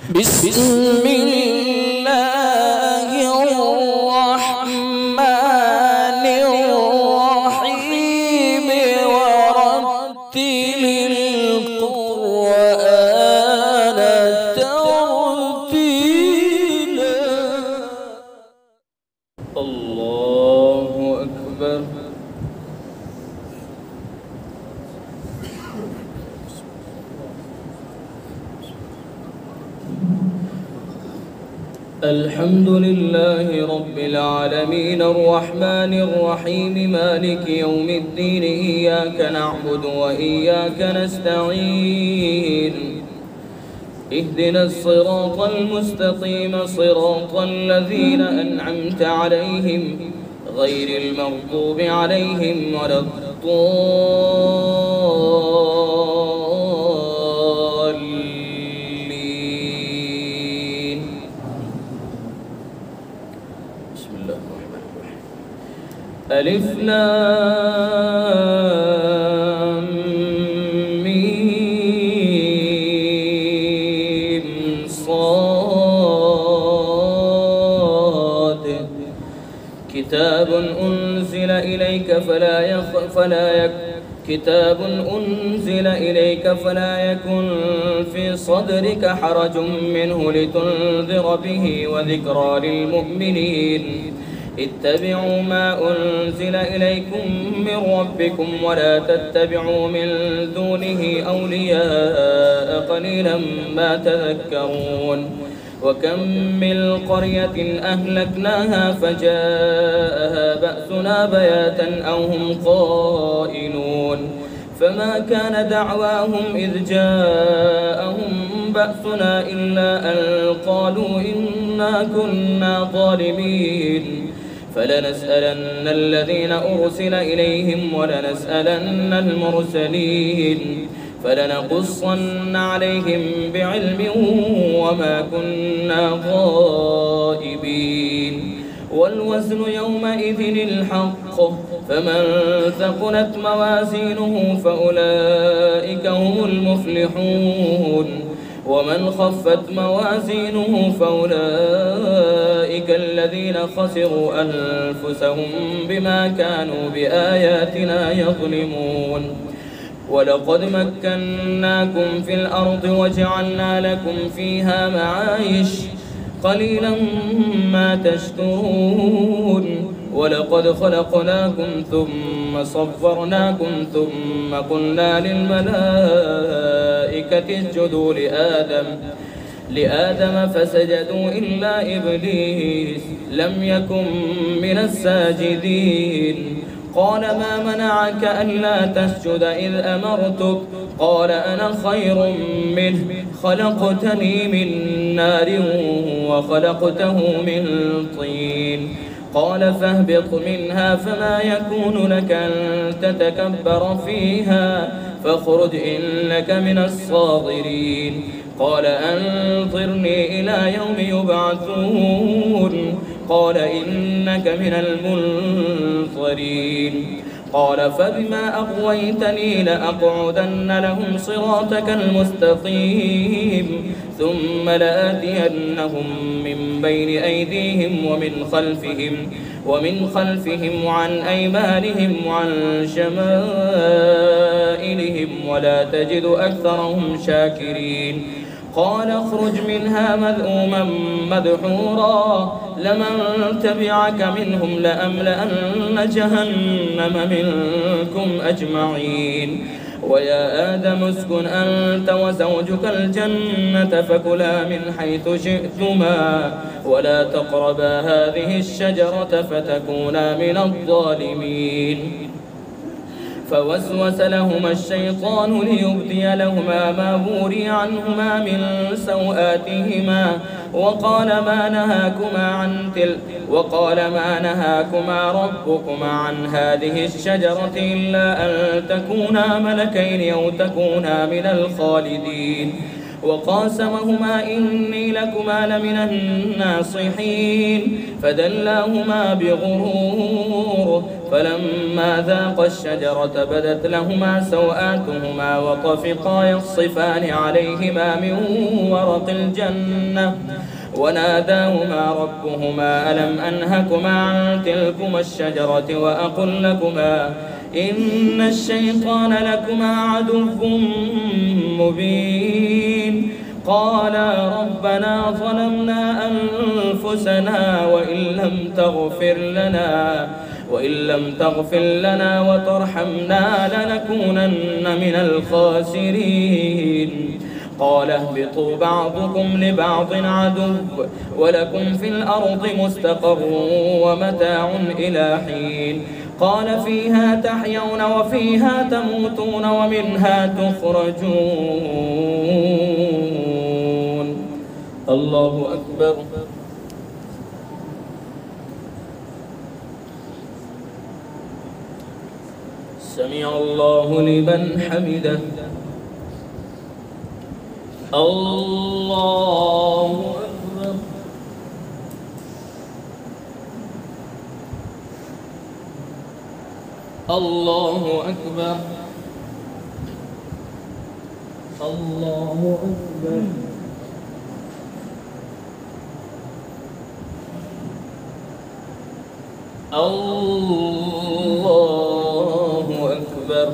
بسم الله الرحمن الرحيم ورتل القرآن ترتيلا. الله أكبر. الحمد لله رب العالمين الرحمن الرحيم مالك يوم الدين إياك نعبد وإياك نستعين اهدنا الصراط المستقيم صراط الذين أنعمت عليهم غير المغضوب عليهم ولا ألف لام ميم صاد كتاب أنزل إليك فلا يكن في صدرك حرج منه لتنذر به وذكرى للمؤمنين. اتبعوا ما أنزل إليكم من ربكم ولا تتبعوا من دونه أولياء قليلا ما تذكرون. وكم من قرية أهلكناها فجاءها بأسنا بياتا أو هم قائلون فما كان دعواهم إذ جاءهم بأسنا إلا أن قالوا إنا كنا ظالمين. فلنسألن الذين أرسل إليهم ولنسألن المرسلين فلنقصن عليهم بعلم وما كنا غائبين. والوزن يومئذ الحق فمن ثقلت موازينه فأولئك هم المفلحون ومن خفت موازينه فأولئك الذين خسروا أنفسهم بما كانوا بآياتنا يظلمون. ولقد مكناكم في الأرض وجعلنا لكم فيها معايش قليلا ما تشكرون. ولقد خلقناكم ثم صورناكم ثم قلنا للملائكة اسجدوا لآدم فسجدوا إلا إبليس لم يكن من الساجدين. قال ما منعك ألا تسجد إذ أمرتك؟ قال أنا خير منه خلقتني من نار وخلقته من طين. قال فاهبط منها فما يكون لك أن تتكبر فيها فاخرج إنك من الصاغرين. قال أنظرني إلى يوم يبعثون. قال إنك من المنظرين. قال فبما أغويتني لأقعدن لهم صراطك المستقيم ثم لآتينهم من بين أيديهم ومن خلفهم وعن أيمانهم وعن شمائلهم ولا تجد أكثرهم شاكرين. قال اخرج منها مذءوما مدحورا لمن تبعك منهم لأملأن جهنم منكم أجمعين. ويا آدم اسكن أنت وزوجك الجنة فكلا من حيث شئتما ولا تقربا هذه الشجرة فتكونا من الظالمين. فوسوس لهما الشيطان ليبدي لهما ما وري عنهما من سوآتهما وقال ما نهاكما ربكما عن هذه الشجرة إلا أن تكونا ملكين أو تكونا من الخالدين. وقاسمهما إني لكما لمن الناصحين فدلاهما بغرور فلما ذاقا الشجرة بدت لهما سوآتهما وطفقا يخصفان عليهما من ورق الجنة وناداهما ربهما ألم أنهكما عن تلكما الشجرة وأقل لكما إن الشيطان لكما عدو مبين قالا ربنا ظلمنا أنفسنا وإن لم تغفر لنا وترحمنا لنكونن من الخاسرين قال اهبطوا بعضكم لبعض عدو ولكم في الأرض مستقر ومتاع إلى حين قال فيها تحيون وفيها تموتون ومنها تخرجون. الله أكبر. سمع الله لمن حمده. الله أكبر. الله أكبر. الله أكبر. الله أكبر.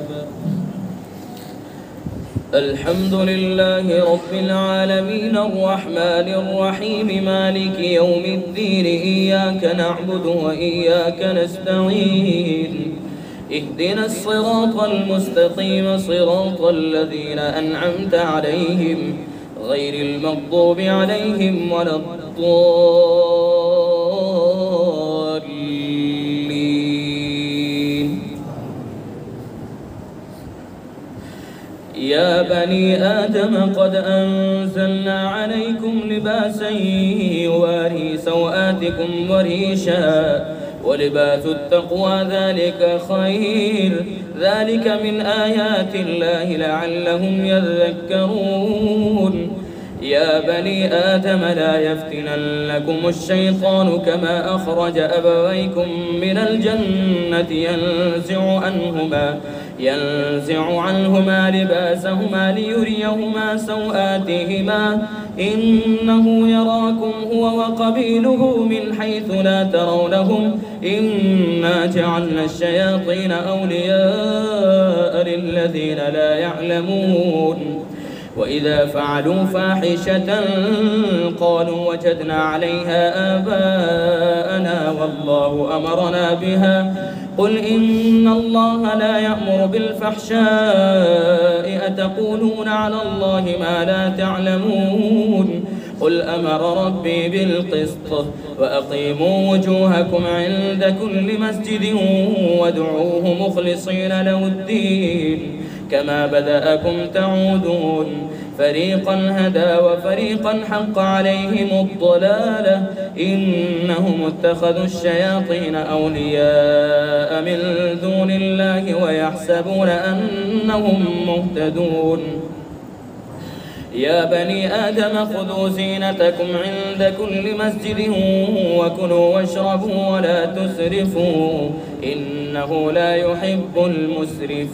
الحمد لله رب العالمين الرحمن الرحيم مالك يوم الدين إياك نعبد وإياك نستعين اهدنا الصراط المستقيم صراط الذين أنعمت عليهم غير المغضوب عليهم ولا الضالين. يا بني آدم قد أنزلنا عليكم لباسا يواري سوآتكم وريشا ولباس التقوى ذلك خير ذلك من آيات الله لعلهم يذكرون. يا بني آدم لا يفتننكم الشيطان كما أخرج أبويكم من الجنة ينزع عنهما لباسهما ليريهما سوآتهما إنه يراكم هو وقبيله من حيث لا ترونهم إنا جعلنا الشياطين أولياء للذين لا يعلمون. وإذا فعلوا فاحشة قالوا وجدنا عليها آباءنا والله أمرنا بها قل إن الله لا يأمر بالفحشاء أتقولون على الله ما لا تعلمون. قل أمر ربي بالقسط وأقيموا وجوهكم عند كل مسجد وادعوه مخلصين له الدين كما بدأكم تعودون. فريقا هدى وفريقا حق عليهم الضلالة إنهم اتخذوا الشياطين أولياء من دون الله ويحسبون أنهم مهتدون. يا بني آدم خذوا زينتكم عند كل مسجد وكلوا واشربوا ولا تسرفوا إنه لا يحب المسرفين.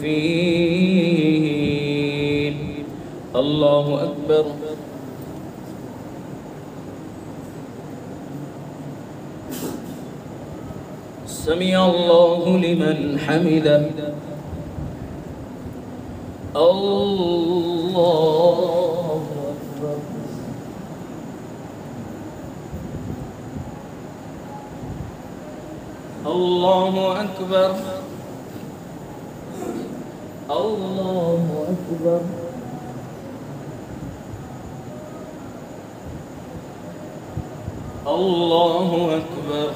الله أكبر. سمع الله لمن حمده. الله أكبر. الله أكبر. الله أكبر. الله أكبر.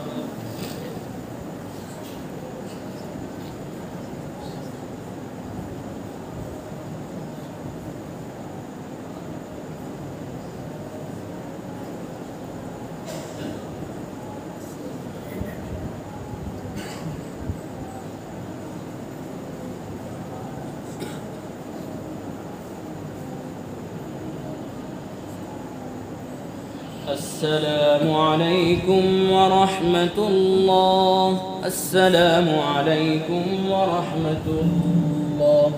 السلام عليكم ورحمة الله. السلام عليكم ورحمة الله.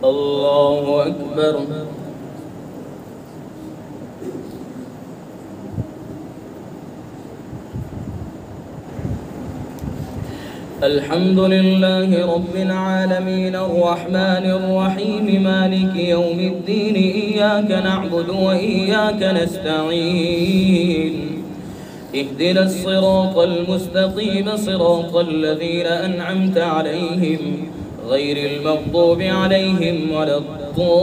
الله أكبر. الحمد لله رب العالمين الرحمن الرحيم مالك يوم الدين إياك نعبد وإياك نستعين اهدنا الصراط المستقيم صراط الذين أنعمت عليهم غير المغضوب عليهم ولا الضالين.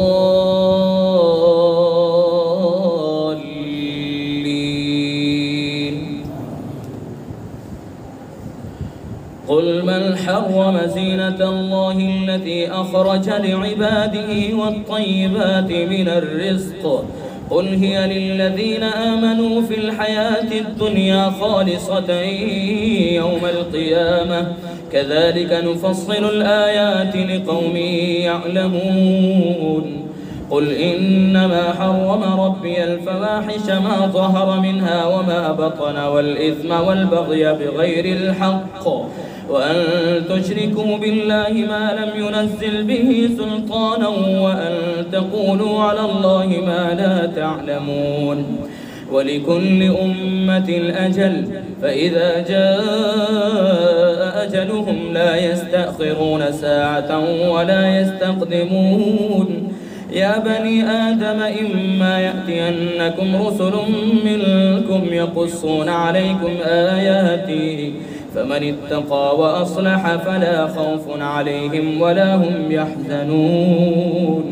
قل من حرم زينة الله التي أخرج لعباده والطيبات من الرزق قل هي للذين آمنوا في الحياة الدنيا خالصة يوم القيامة كذلك نفصل الآيات لقوم يعلمون. قل إنما حرم ربي الفواحش ما ظهر منها وما بطن والإثم والبغي بغير الحق وأن تشركوا بالله ما لم ينزل به سلطانا وأن تقولوا على الله ما لا تعلمون. ولكل أمة أجل فإذا جاء أجلهم لا يستأخرون ساعة ولا يستقدمون. يا بني آدم إما يأتينكم رسل منكم يقصون عليكم آياتي فمن اتقى وأصلح فلا خوف عليهم ولا هم يحزنون.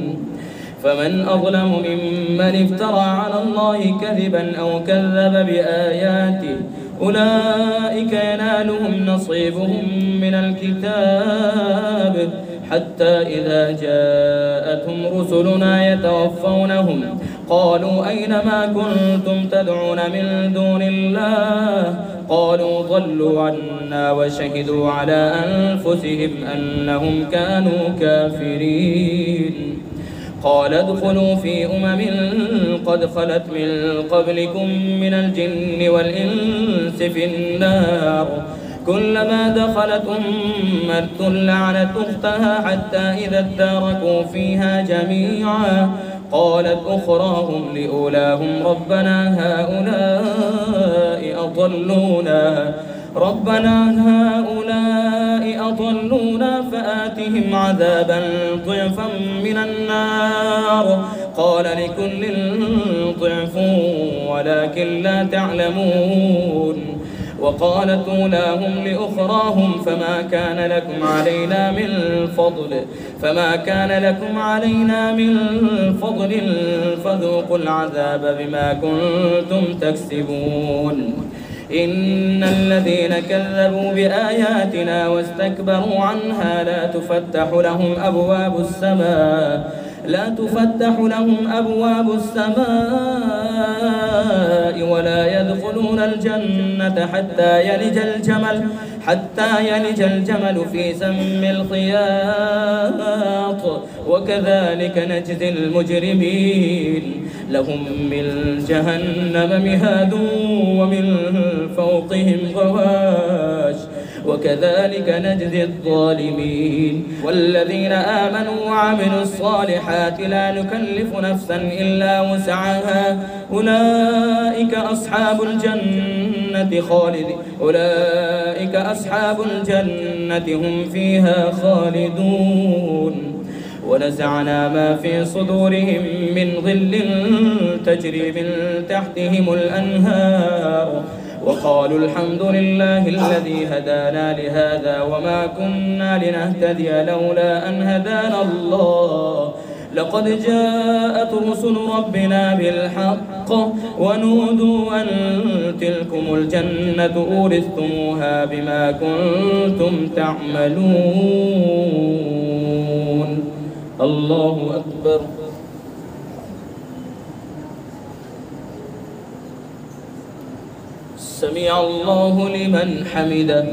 فمن أظلم ممن افترى على الله كذبا أو كذب بآياته أولئك ينالهم نصيبهم من الكتاب حتى إذا جاءتهم رسلنا يتوفونهم قالوا أين ما كنتم تدعون من دون الله قالوا ضلوا عنا وشهدوا على أنفسهم أنهم كانوا كافرين. قال ادخلوا في قد خلت من قبلكم من الجن والإنس في النار كلما دخلت أمة لعنت أختها حتى إذا اداركوا فيها جميعا قالت أخراهم لأولاهم ربنا هؤلاء أضلونا فآتهم عذابا ضعفا من النار قال لكل ضعف ولكن لا تعلمون. وقالت أولاهم لأخراهم فما كان لكم علينا من فضل فذوقوا العذاب بما كنتم تكسبون. إن الذين كذبوا بآياتنا واستكبروا عنها لا تفتح لهم أبواب السماء ولا يدخلون الجنة حتى يلج الجمل في سم الخياط وكذلك نجزي المجرمين. لهم من جهنم مهاد ومن فوقهم غواش وكذلك نجزي الظالمين. والذين آمنوا وعملوا الصالحات لا نكلف نفسا إلا وسعها أولئك أصحاب الجنة هم فيها خالدون. ونزعنا ما في صدورهم من غل تجري من تحتهم الأنهار وقالوا الحمد لله الذي هدانا لهذا وما كنا لنهتدي لولا أن هدانا الله لقد جاءت رسل ربنا بالحق ونودوا أن تلكم الجنة أورثتموها بما كنتم تعملون. الله أكبر. سمع الله لمن حمده.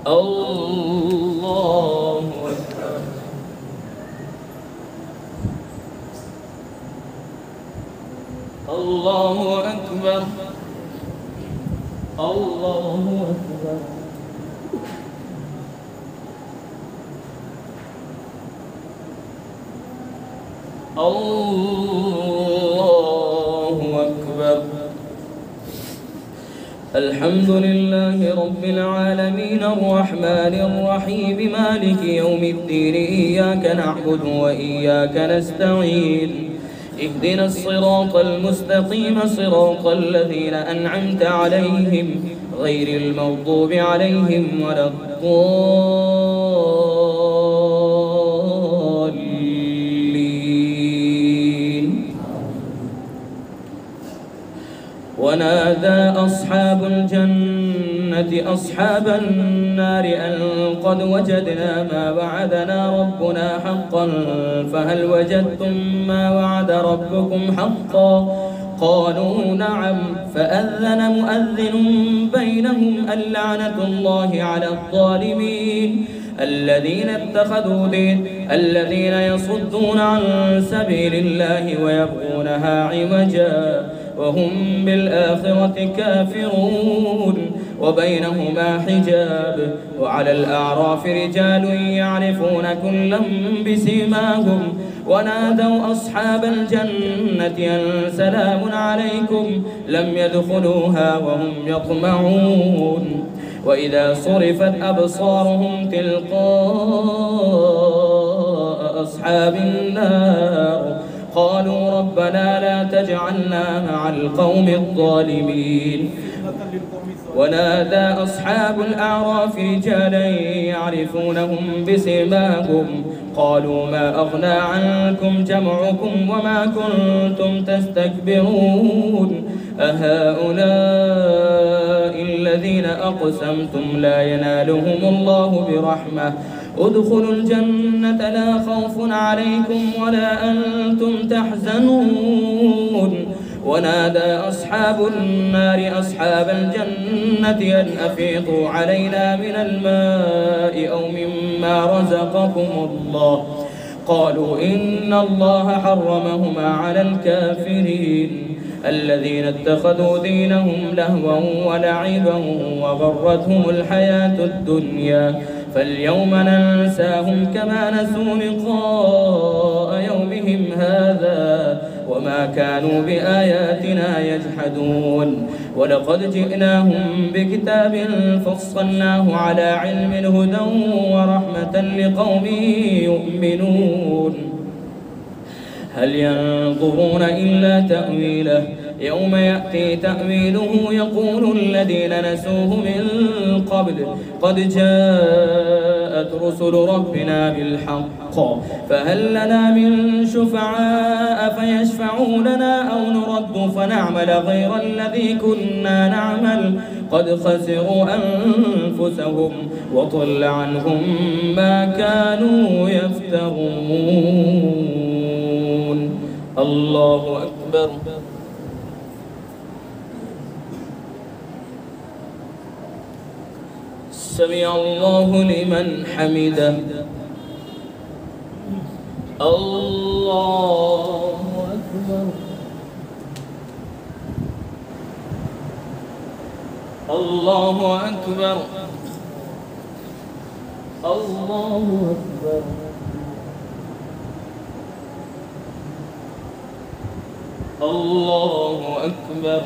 الله أكبر. الله أكبر. الله أكبر. الله أكبر. الحمد لله رب العالمين الرحمن الرحيم مالك يوم الدين إياك نعبد وإياك نستعين اهدنا الصراط المستقيم صراط الذين أنعمت عليهم غير المغضوب عليهم ولا الضالين. ونادى أصحاب الجنة أصحاب النار أن قد وجدنا ما وعدنا ربنا حقا فهل وجدتم ما وعد ربكم حقا قالوا نعم فأذن مؤذن بينهم اللعنة الله على الظالمين الذين يصدون عن سبيل الله ويبغونها عوجا وهم بالآخرة كافرون وبينهما حجاب وعلى الأعراف رجال يعرفون كلا بسيماهم ونادوا أصحاب الجنة أن سلام عليكم لم يدخلوها وهم يطمعون وإذا صرفت أبصارهم تلقاء أصحاب النار قالوا ربنا لا تجعلنا مع القوم الظالمين. ونادى أصحاب الأعراف رجالا يعرفونهم بسيماهم قالوا ما أغنى عنكم جمعكم وما كنتم تستكبرون أهؤلاء الذين أقسمتم لا ينالهم الله برحمة ادخلوا الجنة لا خوف عليكم ولا أنتم تحزنون. ونادى أصحاب النار أصحاب الجنة أن أفيضوا علينا من الماء أو مما رزقكم الله قالوا إن الله حرمهما على الكافرين الذين اتخذوا دينهم لهوا ولعبا وغرتهم الحياة الدنيا فاليوم ننساهم كما نسوا لقاء يومهم هذا وما كانوا بآياتنا يجحدون ولقد جئناهم بكتاب فصلناه على علم هدى ورحمة لقوم يؤمنون هل ينظرون إلا تأويله يوم يأتي تأويله يقول الذين نسوه من قبل قد جاءت رسل ربنا بالحق فهل لنا من شفعاء فيشفعوا لنا أو نرد فنعمل غير الذي كنا نعمل قد خسروا أنفسهم وضل عنهم ما كانوا يفترون. الله أكبر. سمع الله لمن حمده. الله أكبر. الله أكبر. الله أكبر. الله أكبر.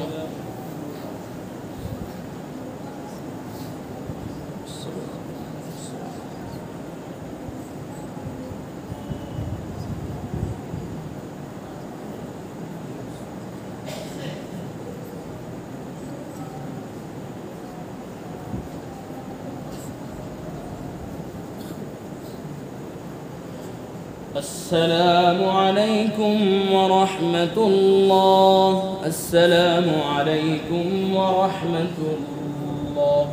السلام عليكم ورحمة الله. السلام عليكم ورحمة الله.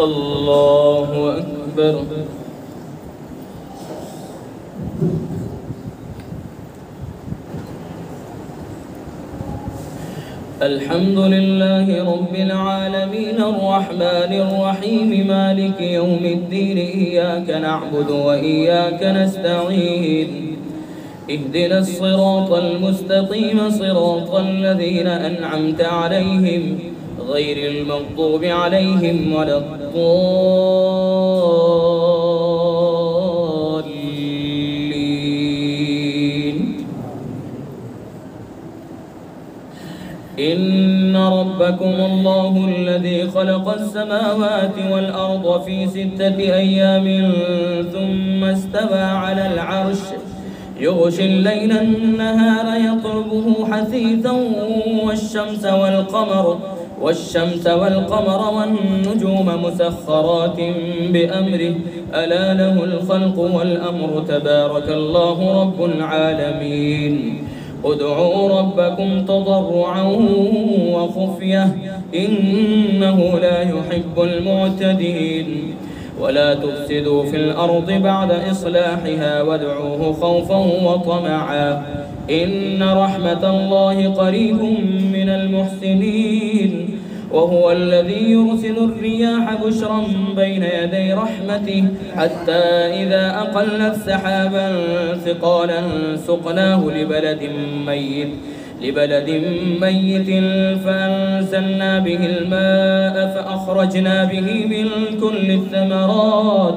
الله أكبر. الحمد لله رب العالمين الرحمن الرحيم مالك يوم الدين إياك نعبد وإياك نستعين اهدنا الصراط المستقيم صراط الذين أنعمت عليهم غير المغضوب عليهم ولا الضالين. إن ربكم الله الذي خلق السماوات والأرض في 6 أيام ثم استوى على العرش يغشي الليل النهار يطلبه حثيثا والشمس والقمر والنجوم مسخرات بأمره ألا له الخلق والأمر تبارك الله رب العالمين. ادعوا ربكم تضرعا وخفية إنه لا يحب المعتدين. ولا تفسدوا في الأرض بعد إصلاحها وادعوه خوفا وطمعا إن رحمة الله قريب من المحسنين. وهو الذي يرسل الرياح بشرا بين يدي رحمته حتى إذا أقلت سحابا ثقالا سقناه لبلد ميت فأنزلنا به الماء فأخرجنا به من كل الثمرات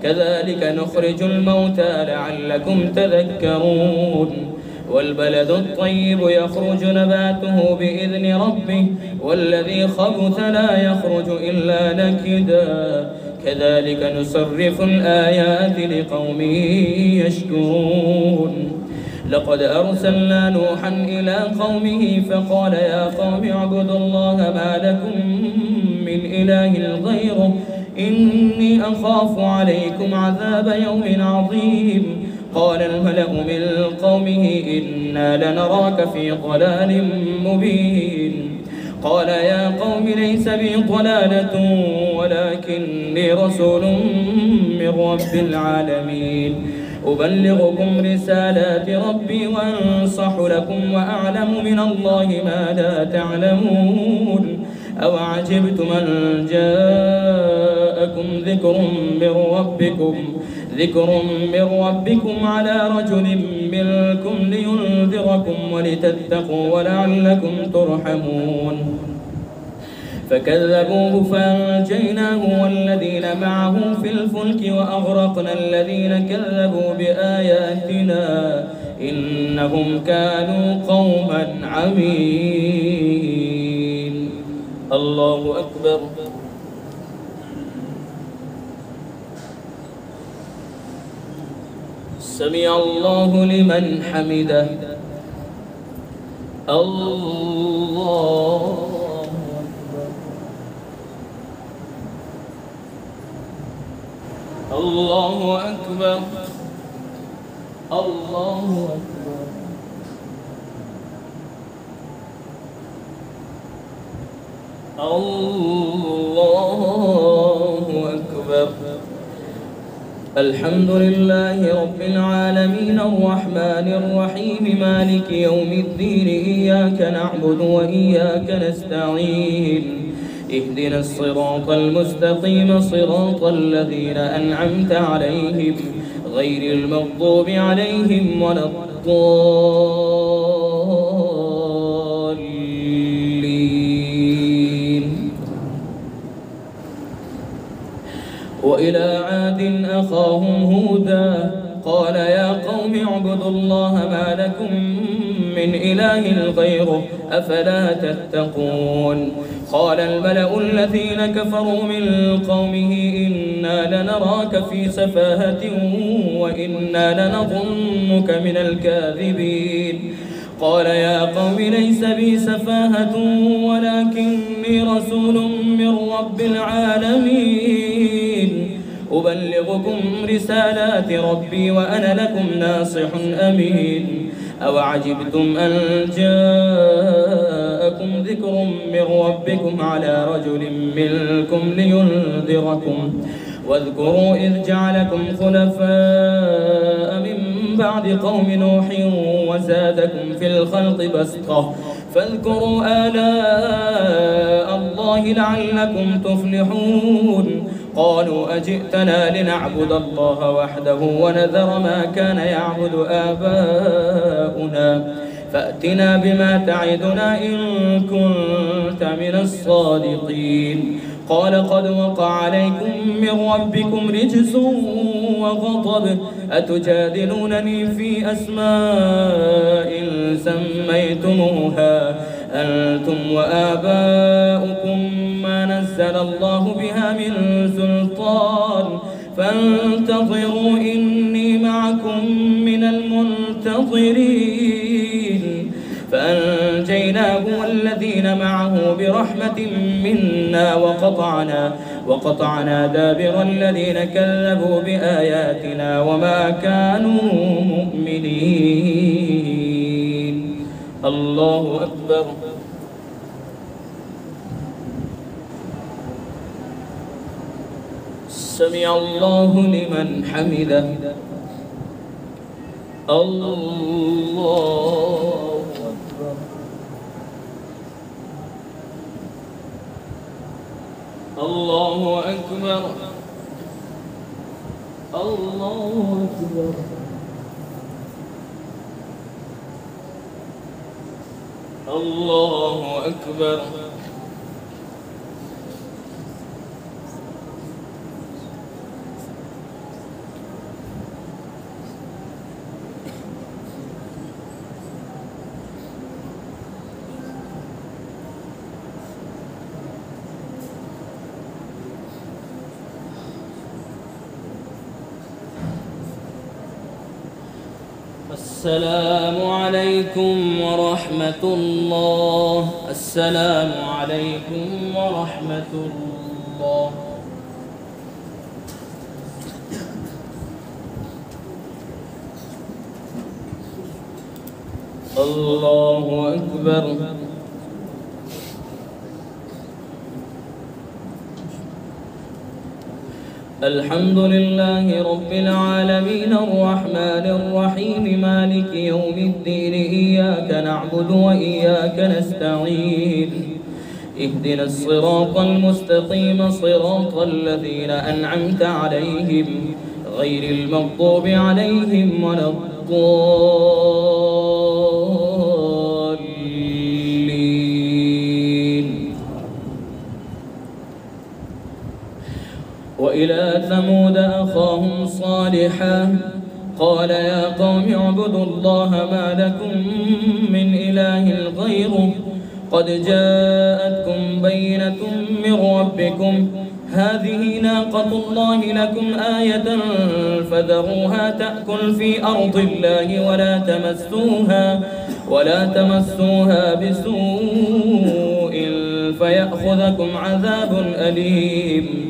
كذلك نخرج الموتى لعلكم تذكرون. والبلد الطيب يخرج نباته بإذن ربه والذي خبث لا يخرج إلا نكدا كذلك نصرف الآيات لقوم يشكرون. لقد أرسلنا نوحا إلى قومه فقال يا قوم اعبدوا الله ما لكم من إله غيره إني أخاف عليكم عذاب يوم عظيم. قال الملأ من قومه إنا لنراك في ضلال مبين. قال يا قوم ليس بي ضلالة ولكني رسول من رب العالمين أبلغكم رسالات ربي وأنصح لكم وأعلم من الله ما لا تعلمون. أوعجبتم أن جاءكم ذكر من ربكم على رجل منكم لينذركم ولتتقوا ولعلكم ترحمون. فكذبوه فأنجيناه والذين معه في الفلك وأغرقنا الذين كذبوا بآياتنا إنهم كانوا قوما عمين. الله أكبر. سمع الله لمن حمده. الله الله أكبر. الله أكبر. الله أكبر. الحمد لله رب العالمين الرحمن الرحيم مالك يوم الدين إياك نعبد وإياك نستعين اهدنا الصراط المستقيم صراط الذين أنعمت عليهم غير المغضوب عليهم ولا الضالين. وإلى عاد أخاهم هودا قال يا قوم اعبدوا الله ما لكم من إله غيره أفلا تتقون. قال الملأ الذين كفروا من قومه إنا لنراك في سفاهة وإنا لنظنك من الكاذبين. قال يا قوم ليس بي سفاهة ولكني رسول من رب العالمين أبلغكم رسالات ربي وأنا لكم ناصح أمين. أوعجبتم أن جاءكم ذكر من ربكم على رجل منكم لينذركم. واذكروا إذ جعلكم خلفاء من بعد قوم نوح وزادكم في الخلق بسطة فاذكروا آلاء الله لعلكم تفلحون. قالوا أجئتنا لنعبد الله وحده ونذر ما كان يعبد آباؤنا فأتنا بما تعدنا إن كنت من الصادقين. قال قد وقع عليكم من ربكم رجس وغضب أتجادلونني في أسماء سميتموها أنتم وآباؤكم ما نزل الله بها من سلطان فانتظروا إني معكم من المنتظرين. فأنجيناه والذين معه برحمة منا وقطعنا دابر الذين كذبوا بآياتنا وما كانوا مؤمنين. الله أكبر. سمع الله لمن حمده. الله أكبر. الله أكبر. الله أكبر. الله أكبر. السلام عليكم ورحمة الله. السلام عليكم ورحمة الله. الله أكبر. الحمد لله رب العالمين الرحمن الرحيم مالك يوم الدين إياك نعبد وإياك نستعين اهدنا الصراط المستقيم صراط الذين أنعمت عليهم غير المغضوب عليهم ولا الضالين. وإلى ثمود أخاهم صالحا قال يا قوم اعبدوا الله ما لكم من إله غيره قد جاءتكم بينة من ربكم هذه ناقة الله لكم آية فذروها تأكل في أرض الله ولا تمسوها بسوء فيأخذكم عذاب أليم.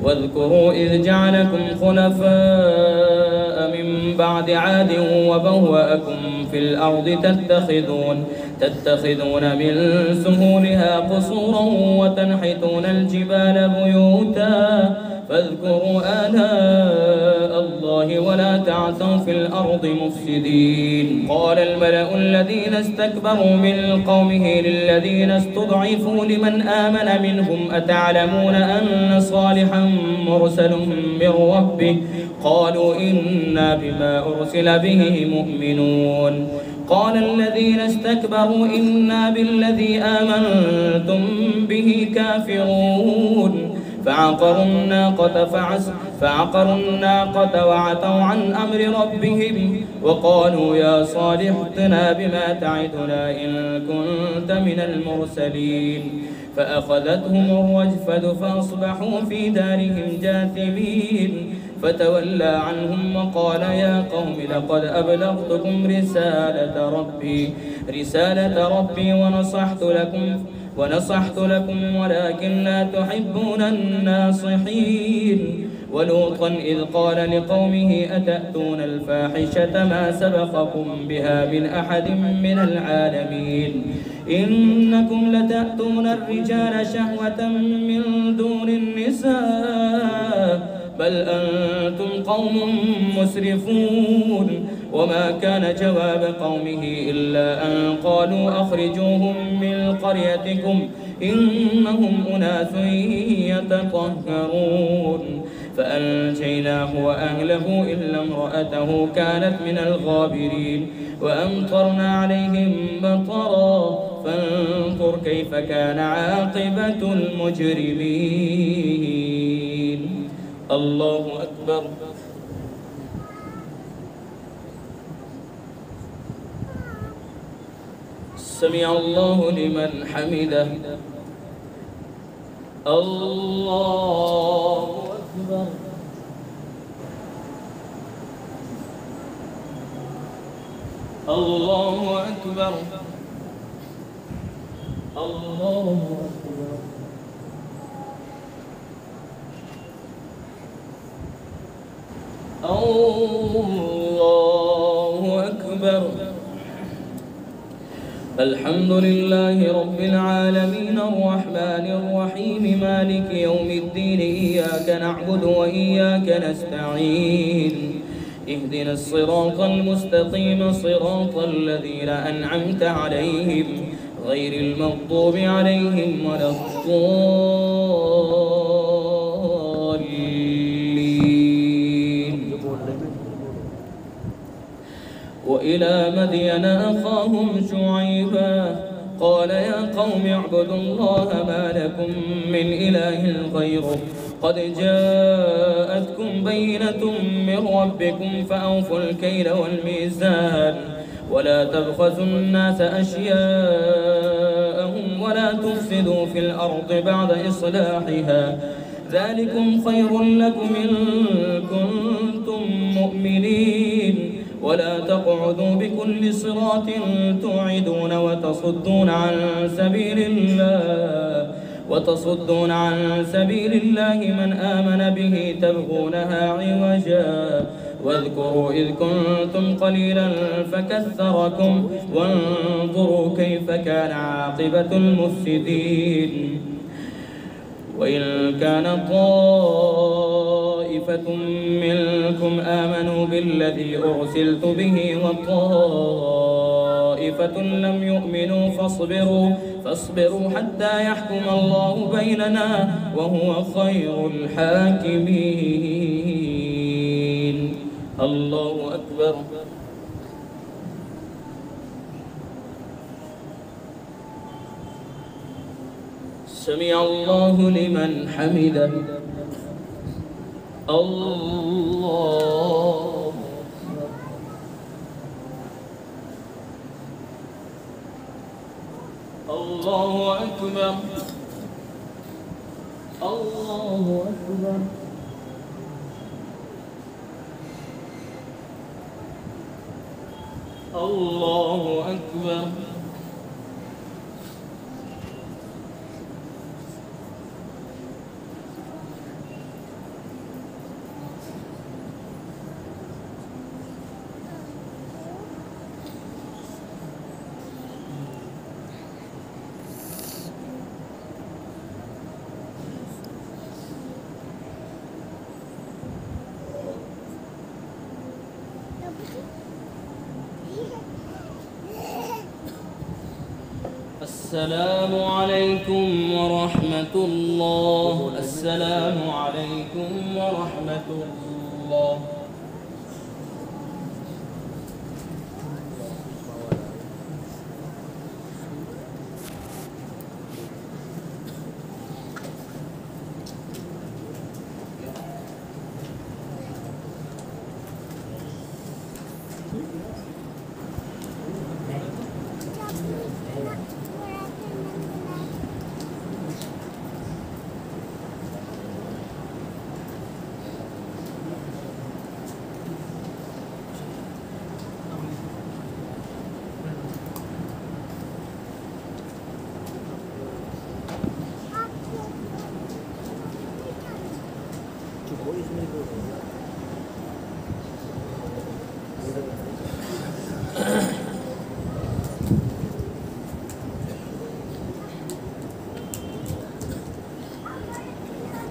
واذكروا إذ جعلكم خلفاء من بعد عاد وبوأكم في الأرض تتخذون من سهولها قصورا وتنحتون الجبال بيوتا فاذكروا آلاء الله ولا تعثوا في الأرض مفسدين. قال الملأ الذين استكبروا من قومه للذين استضعفوا لمن آمن منهم أتعلمون أن صالحا مرسل من ربه قالوا إنا بما أرسل به مؤمنون. قال الذين استكبروا إنا بالذي آمنتم به كافرون. فعقروا الناقة وعتوا عن أمر ربهم وقالوا يا صالح ائتنا بما تعدنا إن كنت من المرسلين. فأخذتهم الرجفة فأصبحوا في دارهم جاثمين. فتولى عنهم وقال يا قوم لقد أبلغتكم رسالة ربي ونصحت لكم ولكن لا تحبون الناصحين. ولوطا إذ قال لقومه أتأتون الفاحشة ما سبقكم بها من أحد من العالمين إنكم لتأتون الرجال شهوة من دون النساء بل أنتم قوم مسرفون. وما كان جواب قومه إلا أن قالوا أخرجوهم من قريتكم إنهم أناس يتطهرون. فأنجيناه وأهله إلا امرأته كانت من الغابرين وأمطرنا عليهم مطرا فانظر كيف كان عاقبة المجرمين. الله أكبر. سمع الله لمن حمده. الله أكبر. الله أكبر. الله أكبر. الله أكبر. الحمد لله رب العالمين الرحمن الرحيم مالك يوم الدين إياك نعبد وإياك نستعين اهدنا الصراط المستقيم صراط الذين أنعمت عليهم غير المغضوب عليهم ولا الضالين. وإلى مدين أخاهم شعيبا قال يا قوم اعبدوا الله ما لكم من إله غيره قد جاءتكم بينة من ربكم فأوفوا الكيل والميزان ولا تبخسوا الناس أشياءهم ولا تفسدوا في الأرض بعد إصلاحها ذلكم خير لكم إن كنتم مؤمنين ولا تقعدوا بكل صراط توعدون وتصدون عن سبيل الله من آمن به تبغونها عوجا واذكروا إذ كنتم قليلا فكثركم وانظروا كيف كان عاقبة المفسدين. وإن كان طائفة منكم آمنوا بالذي أرسلت به وطائفة لم يؤمنوا فاصبروا حتى يحكم الله بيننا وهو خير الحاكمين. الله أكبر. سمع الله لمن حمده. الله الله أكبر. الله أكبر. الله أكبر. السلام عليكم ورحمة الله. السلام عليكم ورحمة الله.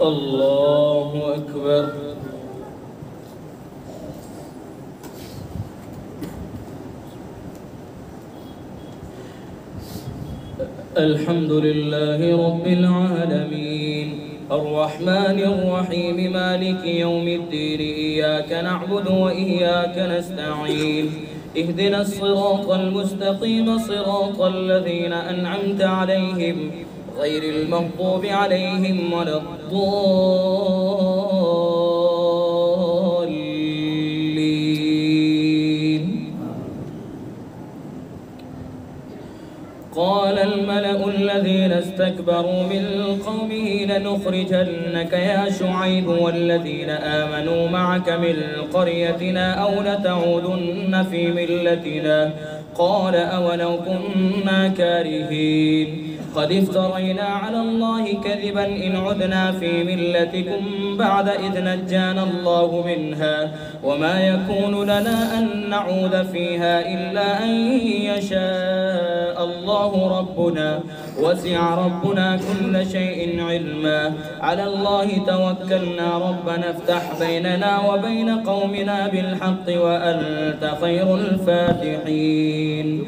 الله أكبر. الحمد لله رب العالمين الرحمن الرحيم مالك يوم الدين إياك نعبد وإياك نستعين اهدنا الصراط المستقيم صراط الذين أنعمت عليهم غير المغضوب عليهم ولا الضالين. قال الملأ الذين استكبروا من قومه لنخرجنك يا شعيب والذين آمنوا معك من قريتنا أو لتعودن في ملتنا قال أولو كنا كارهين قد افترينا على الله كذبا إن عدنا في ملتكم بعد إذ نجانا الله منها وما يكون لنا أن نعود فيها إلا أن يشاء الله ربنا وسع ربنا كل شيء علما على الله توكلنا ربنا افتح بيننا وبين قومنا بالحق وأنت خير الفاتحين.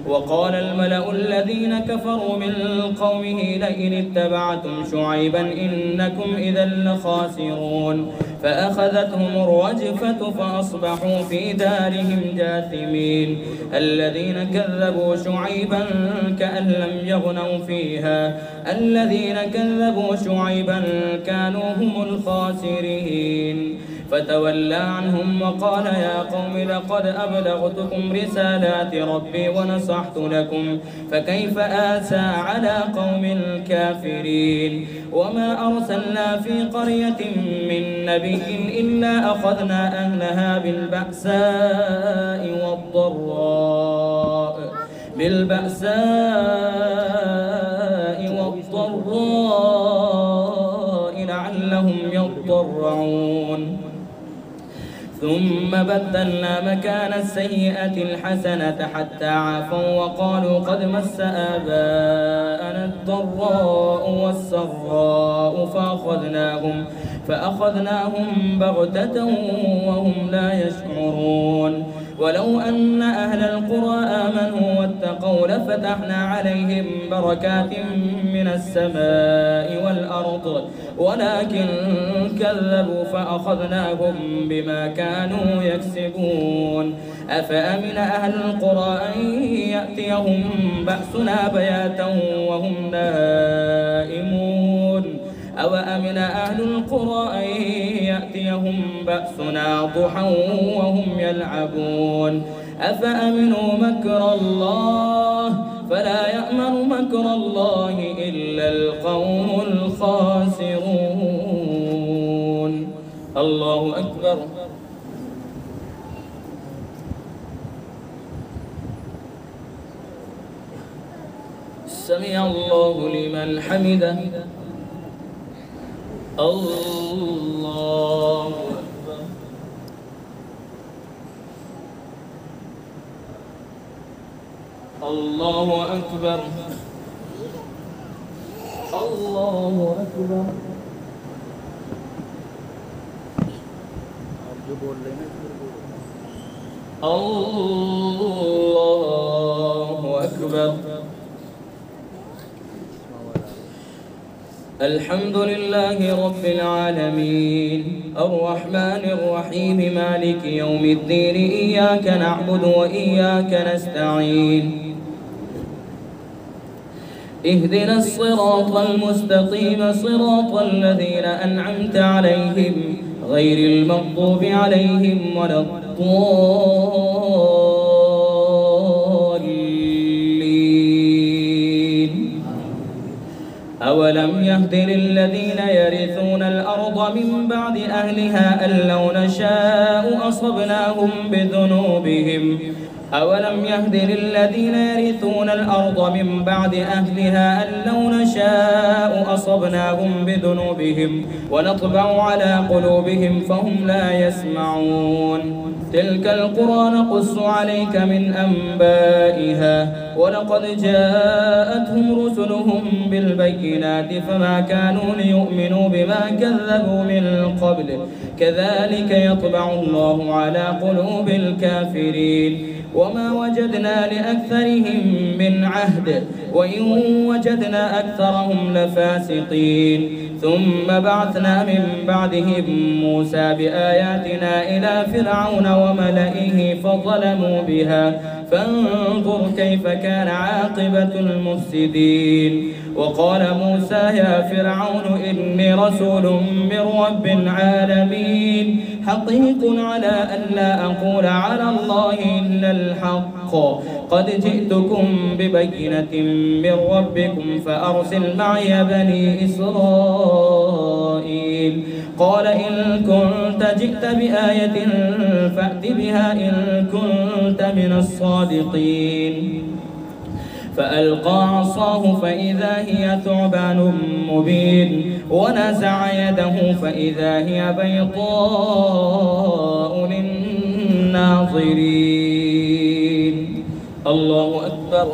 وقال الملأ الذين كفروا من قومه لئن اتبعتم شعيبا إنكم إذا لخاسرون فأخذتهم الرجفة فأصبحوا في دارهم جاثمين. الذين كذبوا شعيبا كأن لم يغنوا فيها الذين كذبوا شعيبا كانوا هم الخاسرين. فتولى عنهم وقال يا قوم لقد أبلغتكم رسالات ربي ونصحت لكم فكيف آسى على قوم كافرين. وما أرسلنا في قرية من نبي إلا أخذنا أهلها بالبأساء والضراء لعلهم يضرعون. ثم بدلنا مكان السيئة الحسنة حتى عافوا وقالوا قد مس آباءنا الضراء والسراء فأخذناهم بغتة وهم لا يشعرون. ولو أن أهل القرى آمنوا واتقوا لفتحنا عليهم بركات من السماء والأرض ولكن كذبوا فأخذناهم بما كانوا يكسبون. أفأمن أهل القرى أن يأتيهم بأسنا بياتا وهم نائمون أو أمن أهل القرى أن يأتيهم بأسنا ضحى وهم يلعبون. أفأمنوا مكر الله فلا يأمن مكر الله إلا القوم الخاسرون. الله أكبر. سمع الله لمن حمده. الله أكبر. الله أكبر. الله أكبر. الله أكبر. الحمد لله رب العالمين الرحمن الرحيم مالك يوم الدين إياك نعبد وإياك نستعين اهدنا الصراط المستقيم صراط الذين أنعمت عليهم غير المغضوب عليهم ولا الضالين. أولم يهد للذين يرثون الأرض من بعد أهلها أن لو نشاء أصبناهم بذنوبهم أولم يهد للذين يرثون الأرض من بعد أهلها أن لو نشاء أصبناهم بذنوبهم ونطبع على قلوبهم فهم لا يسمعون تلك القرى نقص عليك من أنبائها ولقد جاءتهم رسلهم بالبينات فما كانوا ليؤمنوا بما كذبوا من قبل كذلك يطبع الله على قلوب الكافرين وما وجدنا لأكثرهم من عهد وإن وجدنا أكثرهم لفاسقين ثم بعثنا من بعدهم موسى بآياتنا إلى فرعون وملئه فظلموا بها فانظر كيف كان عاقبة المفسدين وقال موسى يا فرعون إني رسول من رب العالمين حقيق على أن لا أقول على الله إلا الحق قد جئتكم ببينة من ربكم فأرسل معي بني إسرائيل قال إن كنت جئت بآية فأت بها إن كنت من الصادقين فألقى عصاه فإذا هي ثعبان مبين ونزع يده فإذا هي بيضاء للناظرين الله أكبر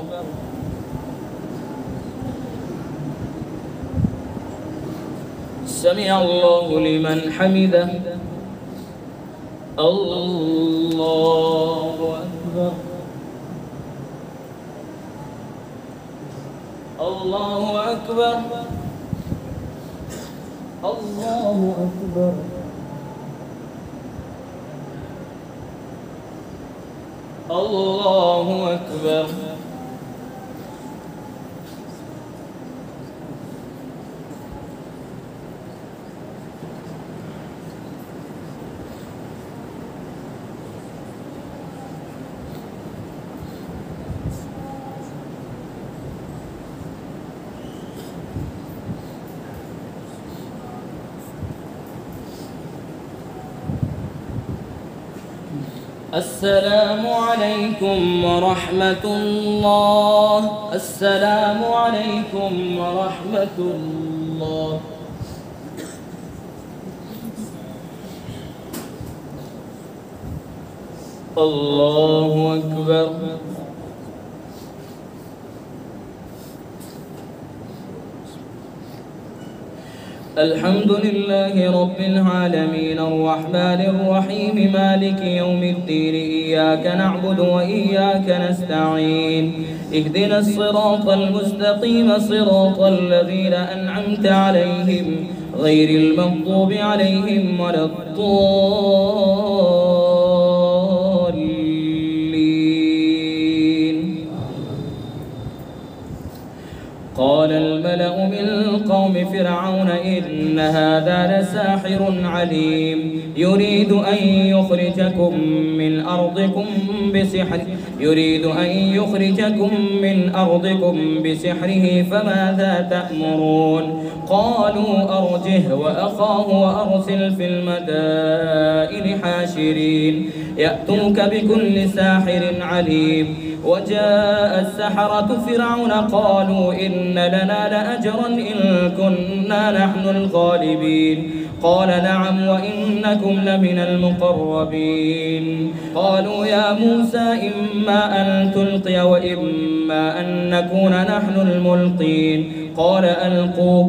سمع الله لمن حمده الله أكبر الله أكبر الله أكبر الله أكبر السلام عليكم ورحمة الله السلام عليكم ورحمة الله الله أكبر الحمد لله رب العالمين الرحمن الرحيم مالك يوم الدين إياك نعبد وإياك نستعين اهدنا الصراط المستقيم صراط الذين أنعمت عليهم غير المغضوب عليهم ولا الضالين قال الملأ من قوم فرعون إن هذا لساحر عليم يريد أن يخرجكم من أرضكم بسحره فماذا تأمرون قالوا أرجه وأخاه وأرسل في المدائن حاشرين يأتوك بكل ساحر عليم وجاء السحرة فرعون قالوا إن لنا لأجرا إن كنا نحن الغالبين قال نعم وإنكم لمن المقربين قالوا يا موسى إما أن تلقي وإما أن نكون نحن الملقين قال ألقوا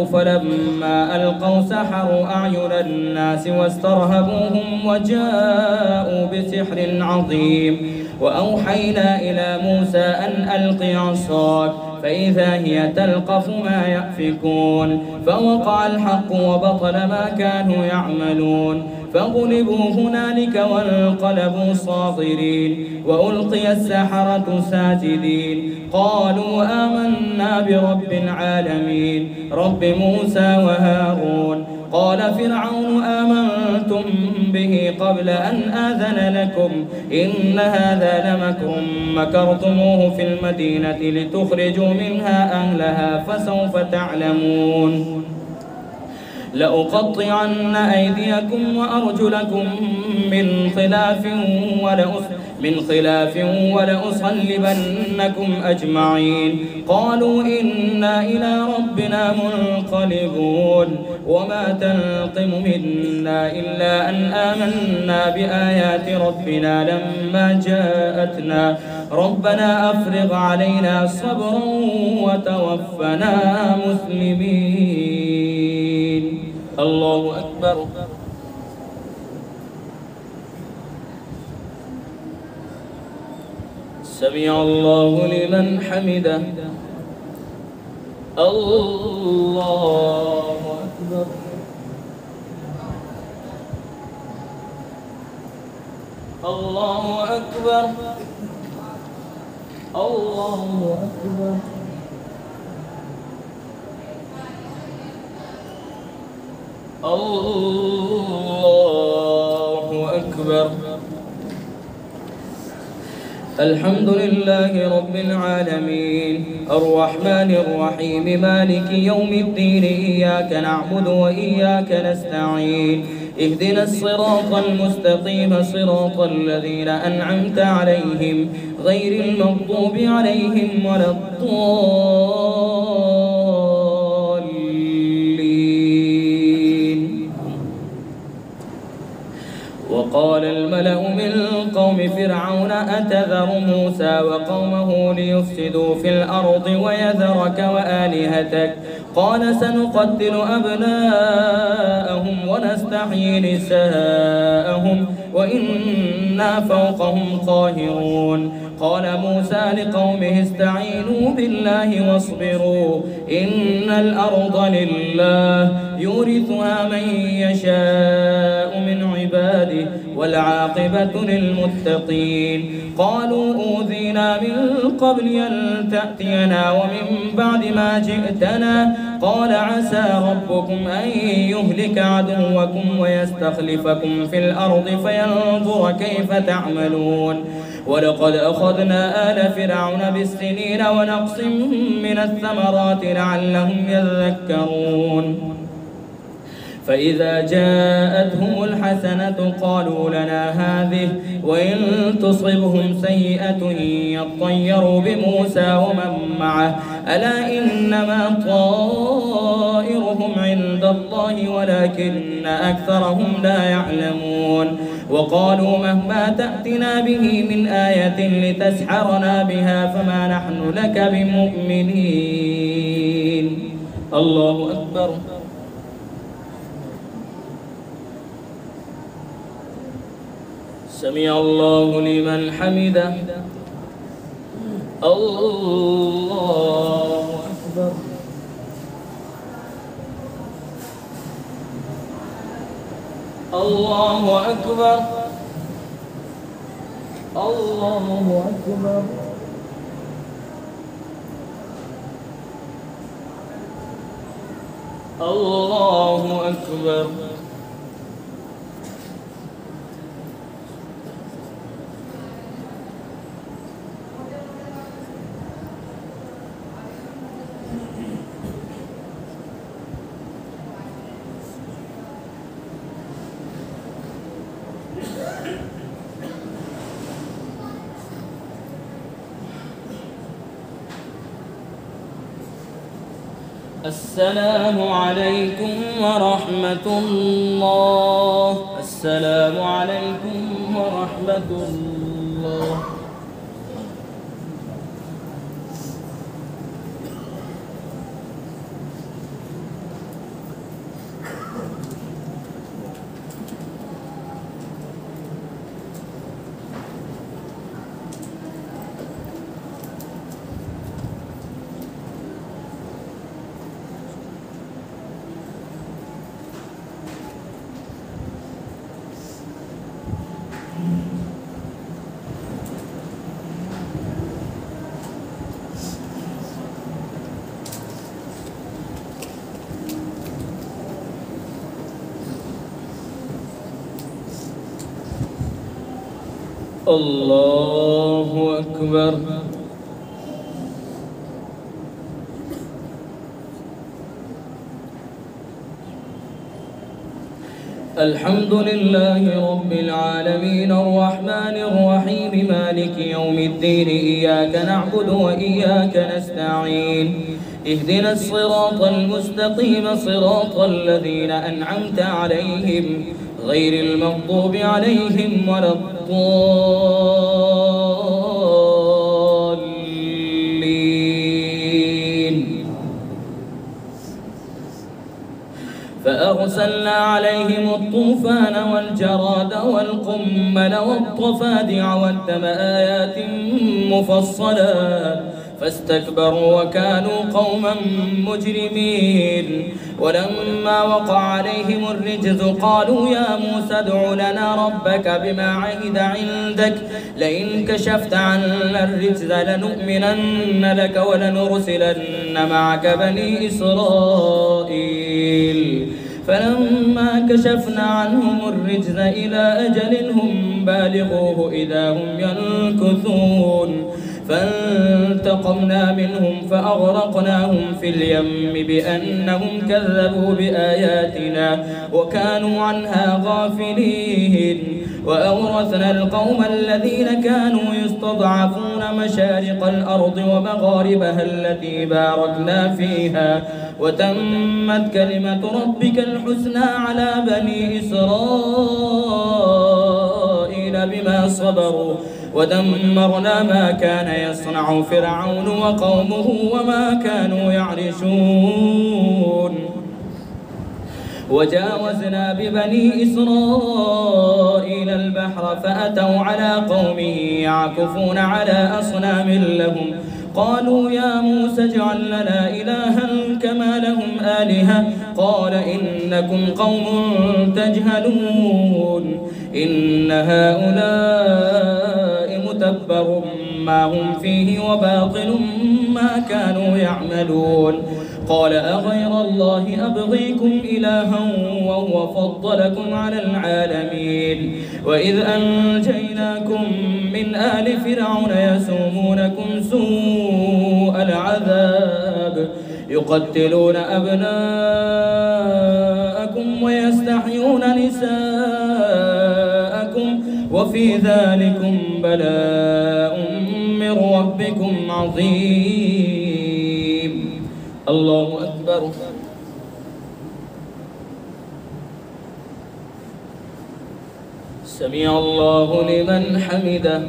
فلما ألقوا سحروا أعين الناس واسترهبوهم وجاءوا بسحر عظيم وأوحينا إلى موسى أن ألق عصاك فإذا هي تلقف ما يأفكون فوقع الحق وبطل ما كانوا يعملون فغلبوا هنالك وانقلبوا صاغرين وألقي السحرة ساجدين قالوا آمنا برب العالمين رب موسى وهارون قال فرعون آمنتم به قبل أن آذن لكم إن هذا لمكر مكرتموه في المدينة لتخرجوا منها أهلها فسوف تعلمون لأقطعن أيديكم وأرجلكم من خلاف ولأصلبنكم أجمعين. قالوا إنا إلى ربنا منقلبون. وما تنقم منا إلا أن آمنا بآيات ربنا لما جاءتنا. ربنا أفرغ علينا صبرا وتوفنا مسلمين. الله أكبر. سمع الله لمن حمده. الله أكبر. الله أكبر. الله أكبر. الله أكبر. الحمد لله رب العالمين الرحمن الرحيم مالك يوم الدين. إياك نعبد وإياك نستعين. اهدنا الصراط المستقيم صراط الذين أنعمت عليهم غير المغضوب عليهم ولا الضالين. وقال الملأ من قوم فرعون أتذر موسى وقومه ليفسدوا في الأرض ويذرك وآلهتك قال سنقتل أبناءهم ونستحيي نساءهم وإنا فوقهم قاهرون. قال موسى لقومه استعينوا بالله واصبروا إن الأرض لله يورثها من يشاء من عباده والعاقبة للمتقين. قالوا أوذينا من قبل أن تأتينا ومن بعد ما جئتنا قال عسى ربكم أن يهلك عدوكم ويستخلفكم في الأرض فينظر كيف تعملون. ولقد أخذنا آل فرعون بالسنين ونقص من الثمرات لعلهم يذكرون. فإذا جاءتهم الحسنة قالوا لنا هذه وإن تصبهم سيئة يطيروا بموسى ومن معه ألا إنما طائرهم عند الله ولكن أكثرهم لا يعلمون. وقالوا مهما تأتنا به من آية لتسحرنا بها فما نحن لك بمؤمنين. الله أكبر. سمع الله لمن حمده. الله أكبر. الله أكبر. الله أكبر. الله أكبر. السلام عليكم ورحمة الله. السلام عليكم ورحمة الله. الله أكبر. الحمد لله رب العالمين الرحمن الرحيم مالك يوم الدين إياك نعبد وإياك نستعين اهدنا الصراط المستقيم صراط الذين أنعمت عليهم غير المغضوب عليهم ولا الضالين. فأرسلنا عليهم الطوفان والجراد والقمل والضفادع والدم آيات مفصلات فاستكبروا وكانوا قوما مجرمين. ولما وقع عليهم الرجز قالوا يا موسى ادع لنا ربك بما عهد عندك لئن كشفت عنا الرجز لنؤمنن لك ولنرسلن معك بني إسرائيل. فلما كشفنا عنهم الرجز إلى أجل هم بالغوه إذا هم ينكثون فانتقمنا منهم فأغرقناهم في اليم بأنهم كذبوا بآياتنا وكانوا عنها غافلين. وأورثنا القوم الذين كانوا يستضعفون مشارق الأرض ومغاربها التي باركنا فيها وتمت كلمة ربك الحسنى على بني إسرائيل بما صبروا ودمرنا ما كان يصنع فرعون وقومه وما كانوا يعرشون. وجاوزنا ببني إسرائيل البحر فأتوا على قوم يعكفون على أصنام لهم قالوا يا موسى اجعل لنا إلها كما لهم آلهة قال إنكم قوم تجهلون إن هؤلاء متبر ما هم فيه وباطل ما كانوا يعملون. قال أغير الله أبغيكم إلها وهو فضلكم على العالمين وإذ أنجيناكم من آل فرعون يسومونكم سوء العذاب يقتلون أبناءكم ويستحيون نساءكم وفي ذلكم بلاء من ربكم عظيم. الله أكبر. سمع الله لمن حمده.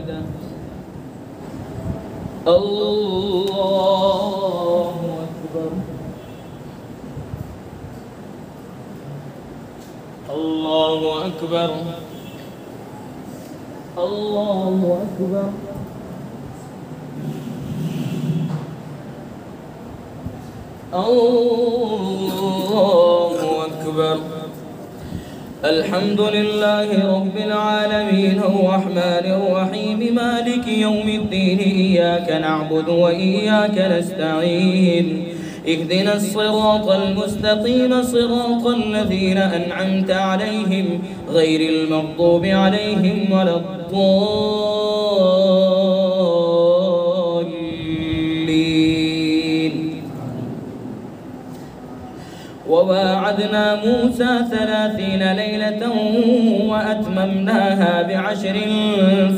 الله أكبر. الله أكبر. الله أكبر. الله أكبر. الحمد لله رب العالمين الرحمن الرحيم مالك يوم الدين إياك نعبد وإياك نستعين اهدنا الصراط المستقيم صراط الذين أنعمت عليهم غير المغضوب عليهم ولا الضالين. وواعدنا موسى 30 ليلة وأتممناها ب10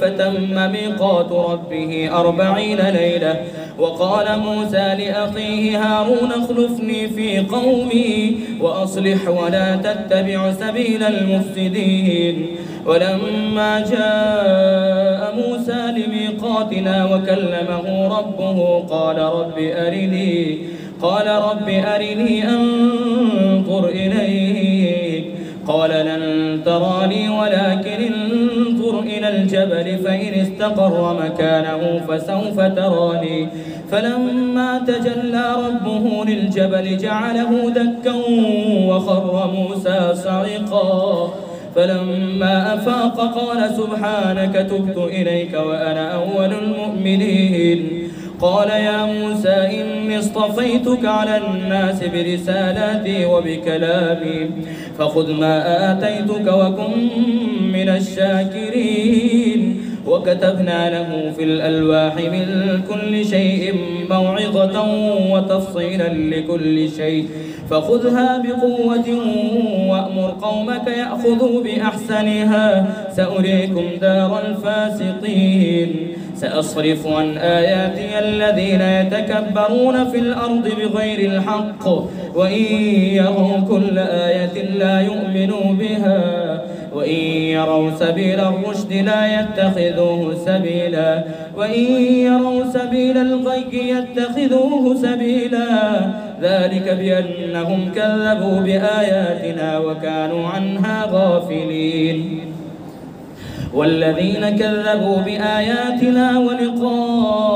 فتم ميقات ربه 40 ليلة. وقال موسى لأخيه هارون اخلفني في قومي وأصلح ولا تتبع سبيل المفسدين. ولما جاء موسى لميقاتنا وكلمه ربه قال رب أرني أنظر إليك قال لن تراني ولكن انظر إلى الجبل فإن استقر مكانه فسوف تراني. فلما تجلى ربه للجبل جعله دكا وخر موسى صعقا. فلما أفاق قال سبحانك تبت إليك وأنا أول المؤمنين. قال يا موسى إني اصطفيتك على الناس برسالاتي وبكلامي فخذ ما آتيتك وكن من الشاكرين. وكتبنا له في الألواح من كل شيء موعظة وتفصيلا لكل شيء فخذها بقوة وأمر قومك يأخذوا بأحسنها سأريكم دار الفاسقين سأصرف عن آياتي الذين يتكبرون في الأرض بغير الحق وإن يروا كل آية لا يؤمنوا بها وإن يروا سبيل الرشد لا يتخذوه سبيلا وإن يروا سبيل الغي يتخذوه سبيلا ذلك بأنهم كذبوا بآياتنا وكانوا عنها غافلين والذين كذبوا بآياتنا ولقاء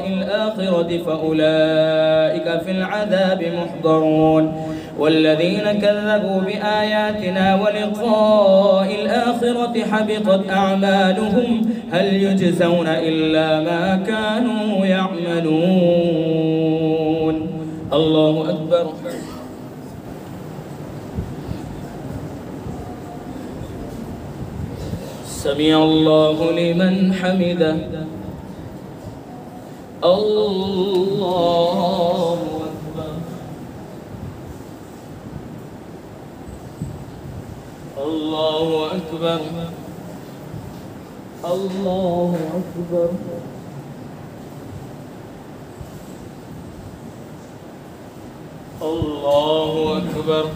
الآخرة فأولئك في العذاب محضرون والذين كذبوا بآياتنا ولقاء الآخرة حبطت أعمالهم هل يجزون إلا ما كانوا يعملون الله أكبر سمع الله لمن حمده الله أكبر الله أكبر الله أكبر الله أكبر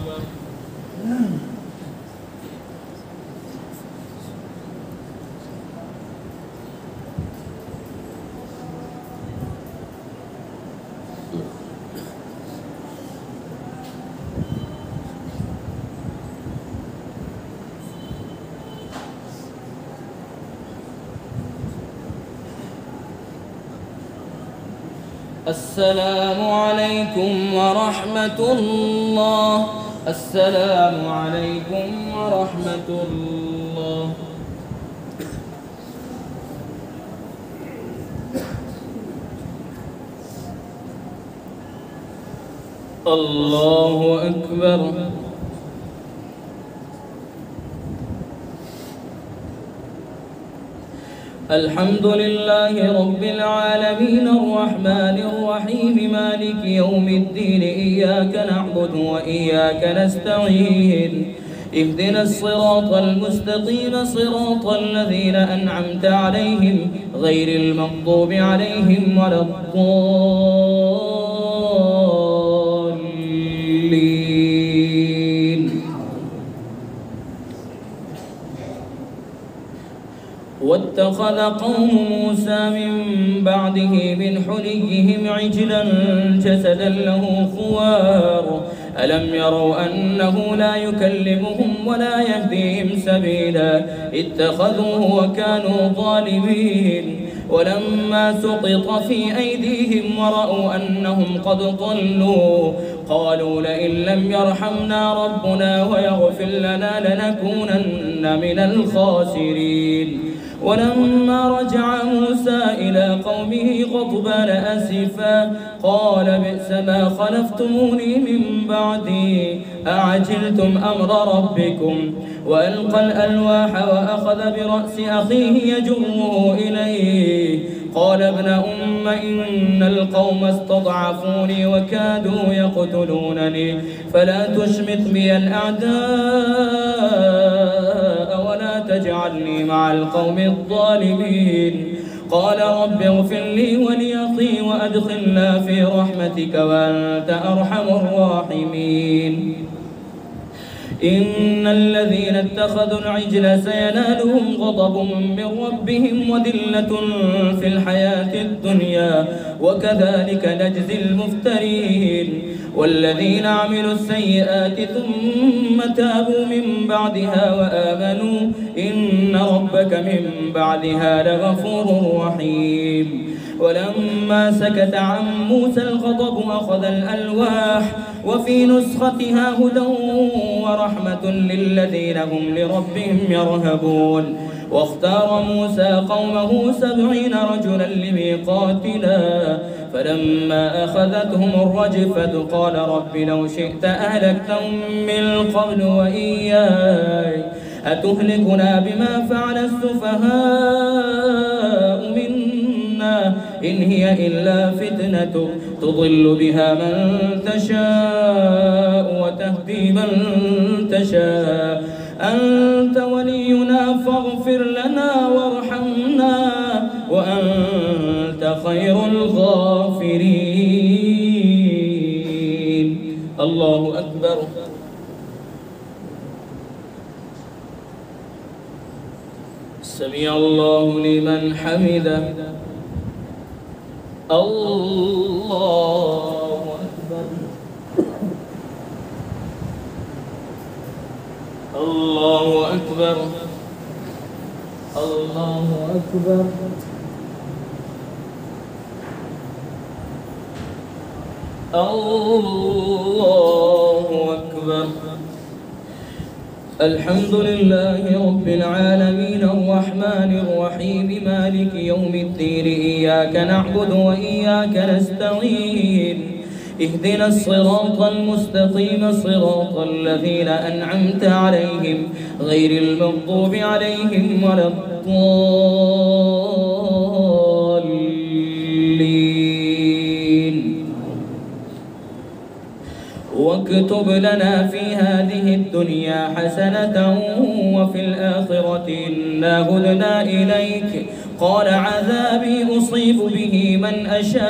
السلام عليكم ورحمة الله السلام عليكم ورحمة الله الله أكبر الحمد لله رب العالمين الرحمن الرحيم مالك يوم الدين إياك نعبد وإياك نستعين اهدنا الصراط المستقيم صراط الذين أنعمت عليهم غير المغضوب عليهم ولا الضالين واتخذ قوم موسى من بعده من حليهم عجلا جسدا له خوار ألم يروا أنه لا يكلمهم ولا يهديهم سبيلا اتخذوه وكانوا ظالمين ولما سقط في أيديهم ورأوا أنهم قد ضلوا قالوا لئن لم يرحمنا ربنا ويغفر لنا لنكونن من الخاسرين ولما رجع موسى إلى قومه غضبان أسفا قال بئس ما خلفتموني من بعدي أعجلتم أمر ربكم وألقى الألواح وأخذ برأس أخيه يجره إليه قال ابن أم إن القوم استضعفوني وكادوا يقتلونني فلا تشمت بي الأعداء ولا تجعلني مع القوم الظالمين قال رب اغفر لي ولأخي وأدخلنا في رحمتك وأنت أرحم الراحمين إن الذين اتخذوا العجل سينالهم غضب من ربهم وذلة في الحياة الدنيا وكذلك نجزي المفترين والذين عملوا السيئات ثم تابوا من بعدها وآمنوا إن ربك من بعدها لغفور رحيم ولما سكت عن موسى الغضب أخذ الألواح وفي نسختها هدى ورحمة للذين هم لربهم يرهبون واختار موسى قومه 70 رجلا لميقاتنا فلما أخذتهم الرجفة قال رب لو شئت أهلكتهم من قبل وإياي أتهلكنا بما فعل السفهاء منا إن هي إلا فتنة تضل بها من تشاء وتهدي من تشاء أنت ولينا فاغفر لنا وارحمنا وأنت خير الغافرين. الله أكبر. سمع الله لمن حمده. الله أكبر. الله أكبر. الله أكبر. الله أكبر. الحمد لله رب العالمين الرحمن الرحيم مالك يوم الدين إياك نعبد وإياك نستعين اهدنا الصراط المستقيم صراط الذين أنعمت عليهم غير المغضوب عليهم ولا الضالين. واكتب لنا في هذه الدنيا حسنة وفي الآخرة إنا هدنا إليك قال عذابي أصيب به من أشاء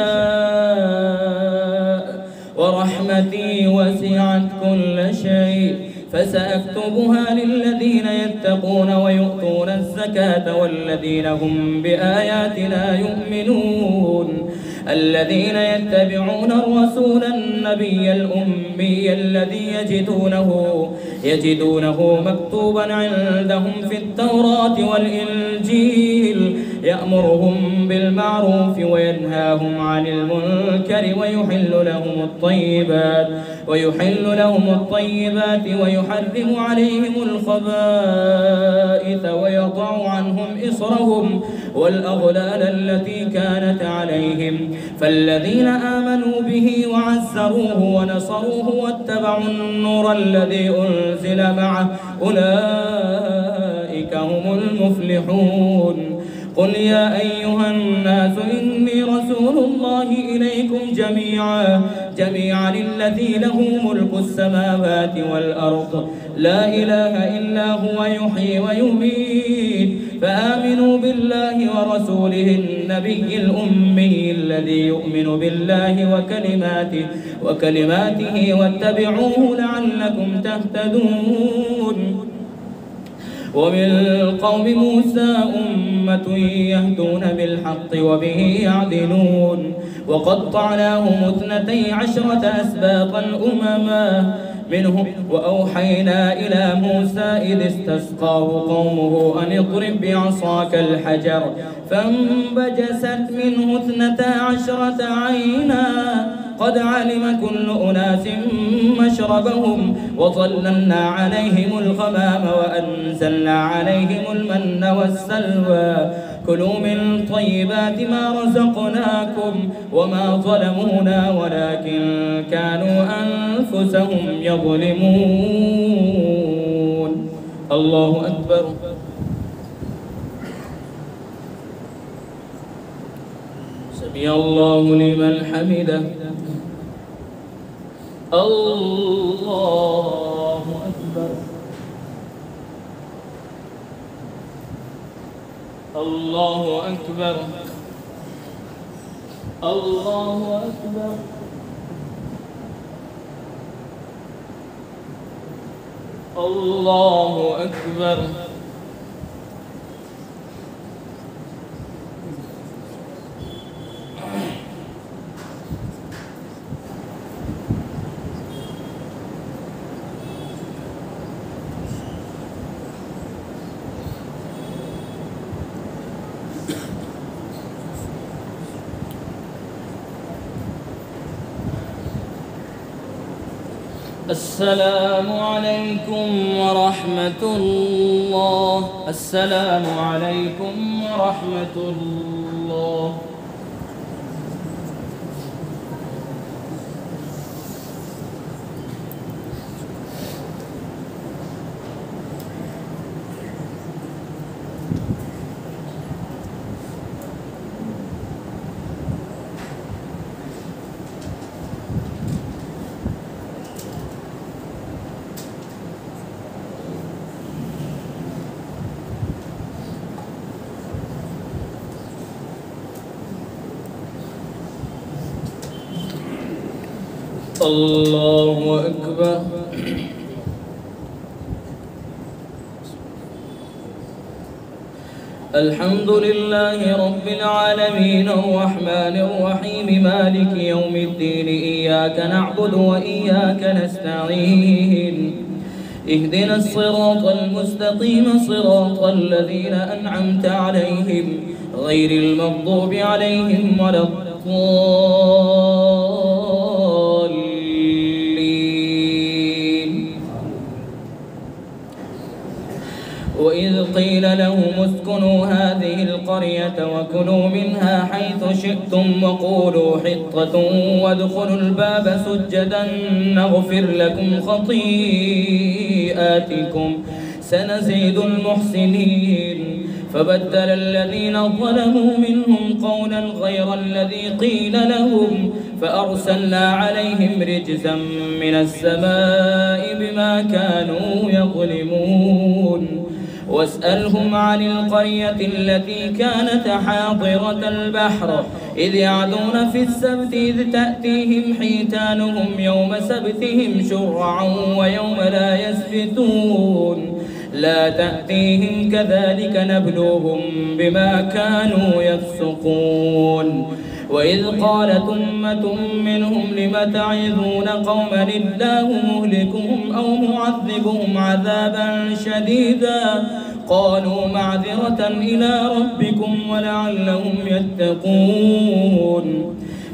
ورحمتي وسعت كل شيء فسأكتبها للذين يتقون ويؤتون الزكاة والذين هم بآياتنا يؤمنون الذين يتبعون الرسول النبي الأمي الذي يجدونه مكتوبا عندهم في التوراة والإنجيل يأمرهم بالمعروف وينهاهم عن المنكر ويحل لهم الطيبات ويحرم عليهم الخبائث ويضع عنهم إصرهم والأغلال التي كانت عليهم فالذين آمنوا به وعزروه ونصروه واتبعوا النور الذي أنزل معه أولئك هم المفلحون. قل يا أيها الناس إني رسول الله إليكم جميعا الذي له ملك السماوات والأرض لا إله إلا هو يحيي ويميت فآمنوا بالله ورسوله النبي الأمي الذي يؤمن بالله وكلماته واتبعوه لعلكم تهتدون. ومن قوم موسى أمة يهدون بالحق وبه يعدلون وقطعناهم 12 أسباطا أمما منهم وأوحينا إلى موسى إذ استسقاه قومه أن اضرب بعصاك الحجر فانبجست منه 12 عينا قد علم كل أناس مشربهم وظللنا عليهم الغمام وأنزلنا عليهم المن والسلوى كلوا من طيبات ما رزقناكم وما ظلمونا ولكن كانوا أنفسهم يظلمون. الله أكبر. سمع الله لمن حمده. الله أكبر. الله أكبر. الله أكبر. الله أكبر. السلام عليكم ورحمة الله. السلام عليكم ورحمة الله. الله أكبر. الحمد لله رب العالمين الرحمن الرحيم مالك يوم الدين إياك نعبد وإياك نستعين اهدنا الصراط المستقيم صراط الذين أنعمت عليهم غير المغضوب عليهم ولا الضالين. وإذ قيل لهم اسكنوا هذه القرية وكلوا منها حيث شئتم وقولوا حطة وادخلوا الباب سجدا نغفر لكم خطيئاتكم سنزيد المحسنين. فبدل الذين ظلموا منهم قولا غير الذي قيل لهم فأرسلنا عليهم رجزا من السماء بما كانوا يظلمون. واسألهم عن القرية التي كانت حاضرة البحر إذ يعدون في السبت إذ تأتيهم حيتانهم يوم سبتهم شرعا ويوم لا يسبتون لا تأتيهم كذلك نبلوهم بما كانوا يفسقون. وإذ قالت أمة منهم لم تعظون قوما الله مهلكهم أو معذبهم عذابا شديدا قالوا معذرة إلى ربكم ولعلهم يتقون.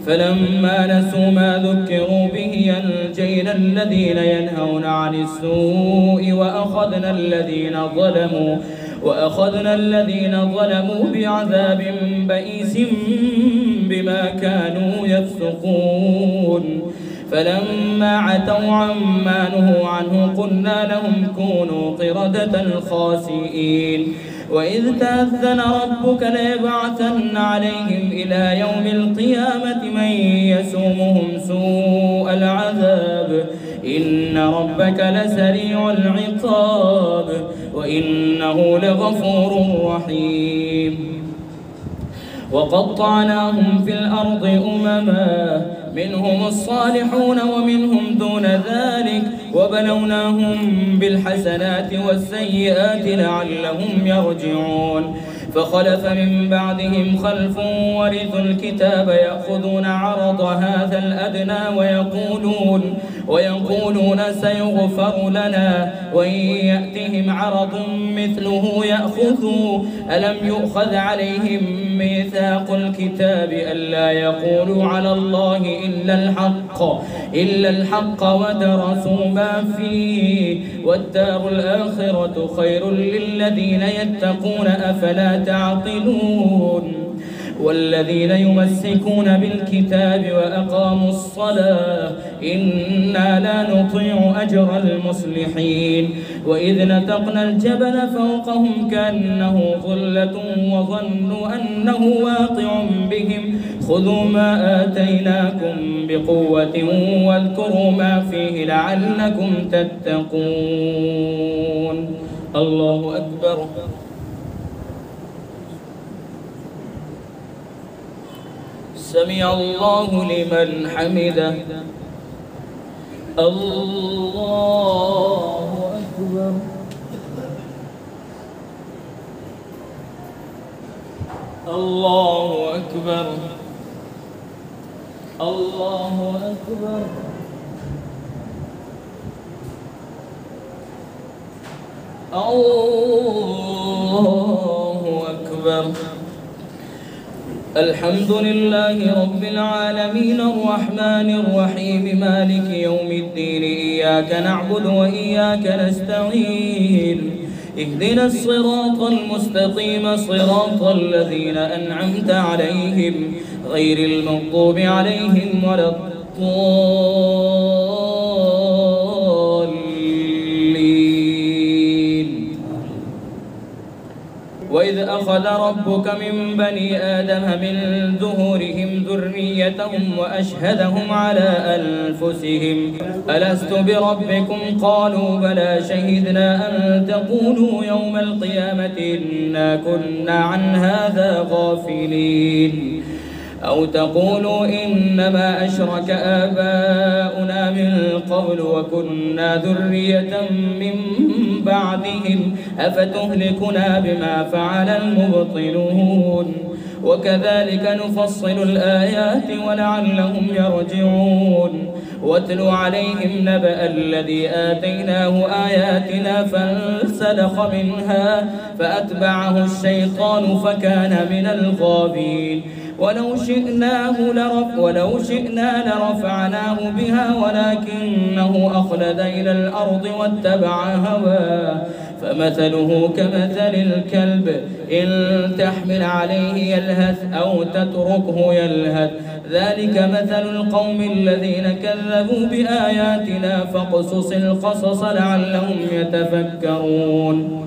فلما نسوا ما ذكروا به أنجينا الذين ينهون عن السوء وأخذنا الذين ظلموا بعذاب بئيس بما كانوا يفسقون. فلما عتوا عما نهوا عنه قلنا لهم كونوا قردة خاسئين. وإذ تأذن ربك ليبعثن عليهم إلى يوم القيامة من يسومهم سوء العذاب إن ربك لسريع العقاب وإنه لغفور رحيم. وقطعناهم في الأرض أمما منهم الصالحون ومنهم دون ذلك وبلوناهم بالحسنات والسيئات لعلهم يرجعون. فخلف من بعدهم خلف ورثوا الكتاب يأخذون عرض هذا الأدنى ويقولون سيغفر لنا وإن يأتهم عرض مثله يأخذوا. ألم يؤخذ عليهم ميثاق الكتاب ألا يقولوا على الله إلا الحق ودرسوا ما فيه والدار الآخرة خير للذين يتقون أفلا تعقلون. والذين يمسكون بالكتاب وأقاموا الصلاة إنا لا نطيع أجر المصلحين. وإذ نتقنا الجبل فوقهم كأنه ظلة وظنوا أنه واقع بهم خذوا ما آتيناكم بقوة واذكروا ما فيه لعلكم تتقون. الله أكبر. سمع الله لمن حمده. الله أكبر. الله أكبر. الله أكبر. الله أكبر. الحمد لله رب العالمين الرحمن الرحيم مالك يوم الدين إياك نعبد وإياك نستعين اهدنا الصراط المستقيم صراط الذين أنعمت عليهم غير المغضوب عليهم ولا الضالين. وإذ أخذ ربك من بني آدم من ظهورهم ذريتهم وأشهدهم على أنفسهم ألست بربكم قالوا بلى شهدنا أن تقولوا يوم القيامة إنا كنا عن هذا غافلين. أو تقولوا إنما أشرك آباؤنا من قبل وكنا ذرية من بعدهم أفتهلكنا بما فعل المبطلون وكذلك نفصل الآيات ولعلهم يرجعون واتل عليهم نبأ الذي آتيناه آياتنا فانسلخ منها فأتبعه الشيطان فكان من الغابين ولو شئنا لرفعناه بها ولكنه أخلد إلى الأرض واتبع هواه فمثله كمثل الكلب إن تحمل عليه يلهث أو تتركه يلهث ذلك مثل القوم الذين كذبوا بآياتنا فاقصص القصص لعلهم يتفكرون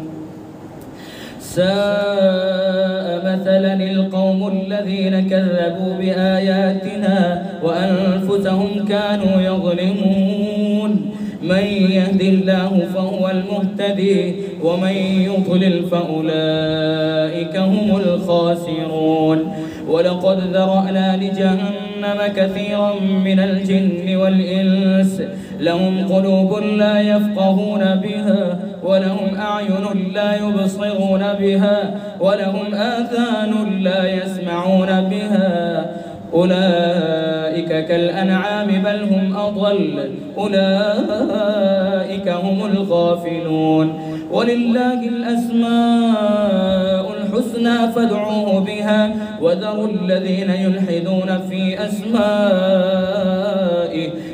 ساء مثلا القوم الذين كذبوا بآياتنا وأنفسهم كانوا يظلمون من يهد الله فهو المهتدي ومن يضلل فأولئك هم الخاسرون ولقد ذرأنا لجهنم كثيرا من الجن والإنس لهم قلوب لا يفقهون بها ولهم أعين لا يبصرون بها ولهم آذان لا يسمعون بها أولئك كالأنعام بل هم أضل أولئك هم الغافلون ولله الأسماء الحسنى فادعوه بها وذروا الذين يلحدون في أسمائه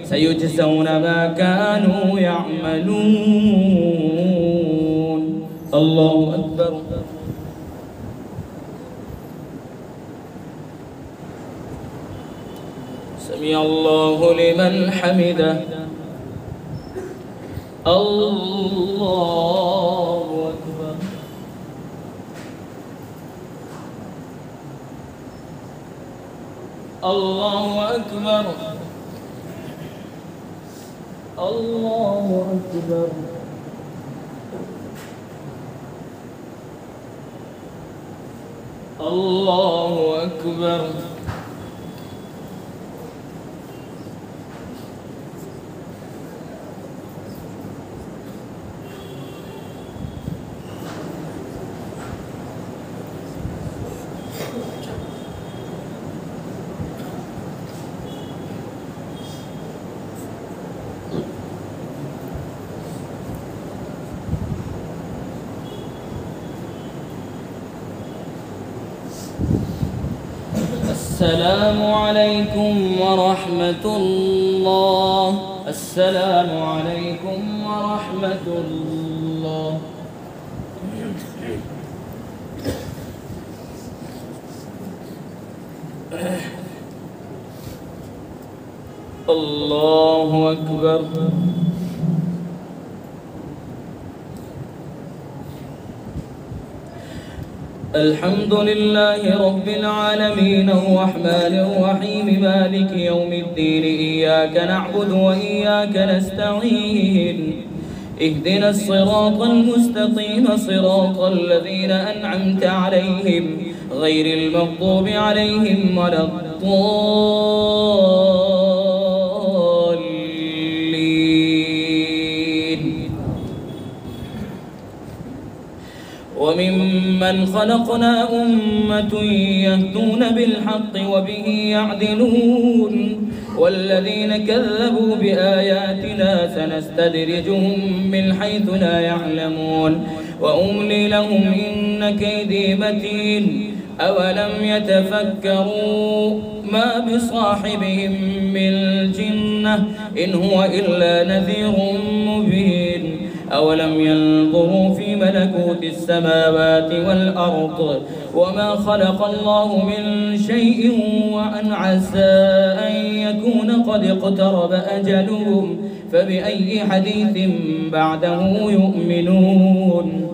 سيجزون ما كانوا يعملون الله أكبر سمع الله لمن حمده الله أكبر الله أكبر الله أكبر الله أكبر السلام عليكم ورحمة الله. السلام عليكم ورحمة الله. الله أكبر. الحمد لله رب العالمين الرحمن الرحيم مالك يوم الدين إياك نعبد وإياك نستعين اهدنا الصراط المستقيم صراط الذين أنعمت عليهم غير المغضوب عليهم ولا الضالين. وممن خلقنا أمة يهدون بالحق وبه يعدلون والذين كذبوا بآياتنا سنستدرجهم من حيث لا يعلمون وأملي لهم إن كيدي متين. أولم يتفكروا ما بصاحبهم من جنة إن هو إلا نذير مبين. أولم ينظروا في ملكوت السماوات والأرض وما خلق الله من شيء وأن عسى أن يكون قد اقترب أجلهم فبأي حديث بعده يؤمنون.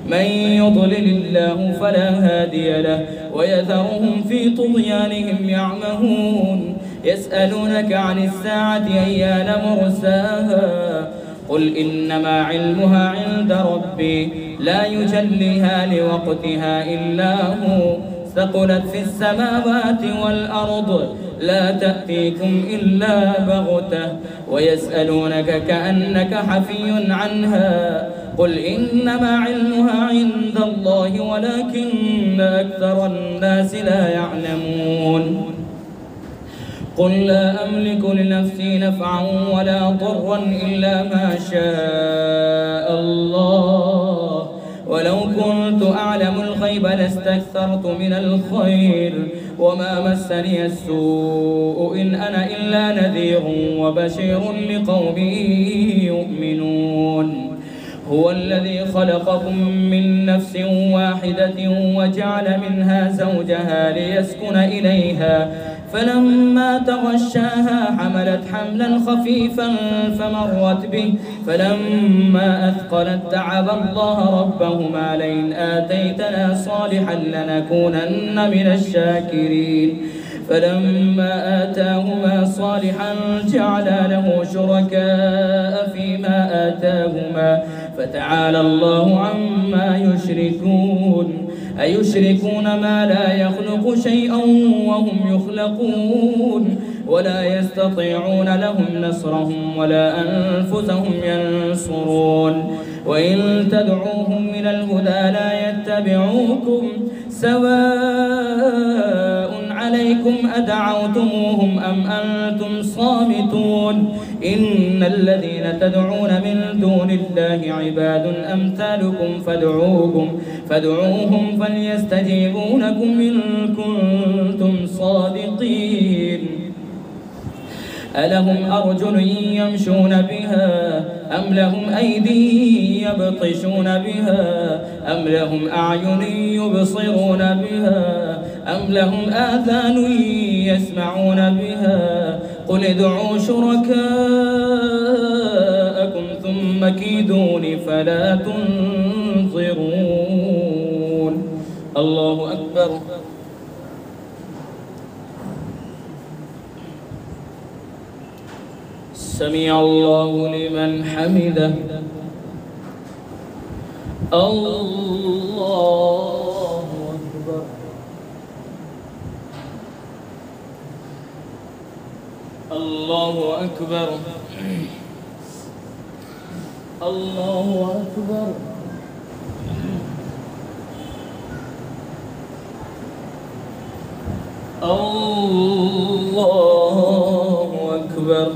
من يضلل الله فلا هادي له ويذرهم في طغيانهم يعمهون. يسألونك عن الساعة أيان مرساها قل إنما علمها عند ربي لا يجليها لوقتها إلا هو ثقلت في السماوات والأرض لا تأتيكم إلا بغتة ويسألونك كأنك حفي عنها قل إنما علمها عند الله ولكن أكثر الناس لا يعلمون قل لا أملك لنفسي نفعا ولا ضرا إلا ما شاء الله ولو كنت أعلم الغيب لاستكثرت من الخير وما مسني السوء إن أنا إلا نذير وبشير لقوم يؤمنون هو الذي خلقكم من نفس واحدة وجعل منها زوجها ليسكن إليها فلما تغشاها حملت حملا خفيفا فمرت به فلما أثقلت دعوا الله ربهما لئن آتيتنا صالحا لنكونن من الشاكرين فلما آتاهما صالحا جعلا له شركاء فيما آتاهما فتعالى الله عما يشركون أيشركون ما لا يخلق شيئا وهم يخلقون ولا يستطيعون لهم نصرهم ولا أنفسهم ينصرون وإن تدعوهم إلى الهدى لا يتبعوكم سواء عليكم أدعوتموهم أم أنتم صامتون إن الذين تدعون من دون الله عباد أمثالكم فادعوهم فليستجيبوا لكم إن كنتم صادقين ألهم أرجل يمشون بها أم لهم أيدي يبطشون بها أم لهم أعين يبصرون بها أم لهم آذان يسمعون بها قل ادعوا شركاءكم ثم كيدون فلا تنظرون الله أكبر سمع الله لمن حمده الله أكبر الله أكبر الله أكبر الله أكبر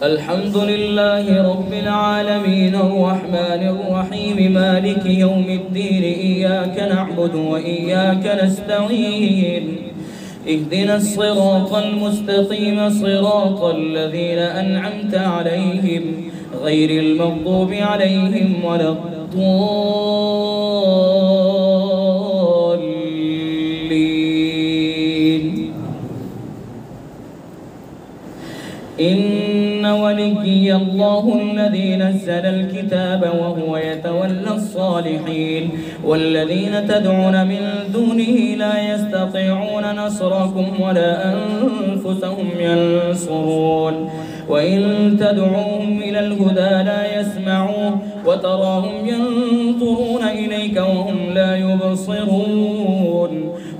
الحمد لله رب العالمين الرحمن الرحيم مالك يوم الدين إياك نعبد وإياك نستعين اهدنا الصراط المستقيم صراط الذين أنعمت عليهم غير المغضوب عليهم ولا الضالين إن وليي الله الذي نزل الكتاب وهو يتولى الصالحين والذين تدعون من دونه لا يستطيعون نصركم ولا أنفسهم ينصرون وإن تدعوهم إلى الهدى لا يسمعون وتراهم ينظرون إليك وهم لا يبصرون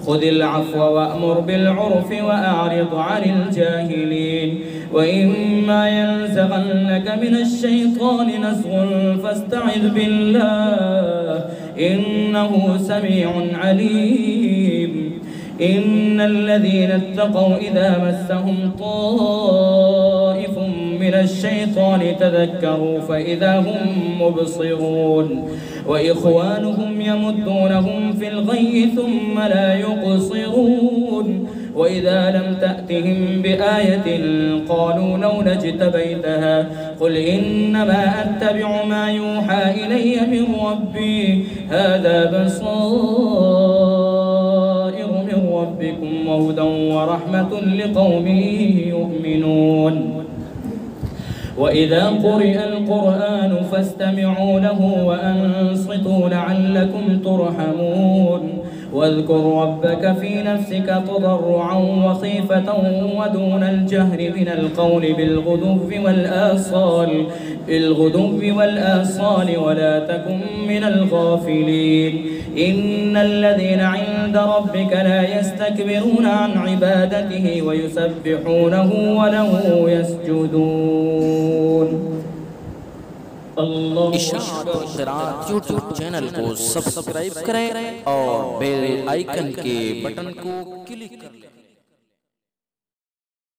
خذ العفو وأمر بالعرف وأعرض عن الجاهلين وإما ينزغنك من الشيطان نزغ فاستعذ بالله إنه سميع عليم إن الذين اتقوا إذا مسهم طائف من الشيطان تذكروا فإذا هم مبصرون وإخوانهم يمدونهم في الغي ثم لا يقصرون وإذا لم تأتهم بآية قالوا لولا اجتبيتها قل إنما أتبع ما يوحى إلي من ربي هذا بصائر من ربكم وهدى ورحمة لقوم يؤمنون وإذا قرئ القرآن فاستمعوا له وأنصتوا لعلكم ترحمون واذكر ربك في نفسك تضرعا وخيفة ودون الجهر من القول بالغدو والآصال ولا تكن من الغافلين إن الذين عند ربك لا يستكبرون عن عبادته ويسبحونه وله يسجدون। इशाअत और क़िराअत यूट्यूब चैनल को सब्सक्राइब करें और बेल आइकन के बटन को क्लिक कर लें।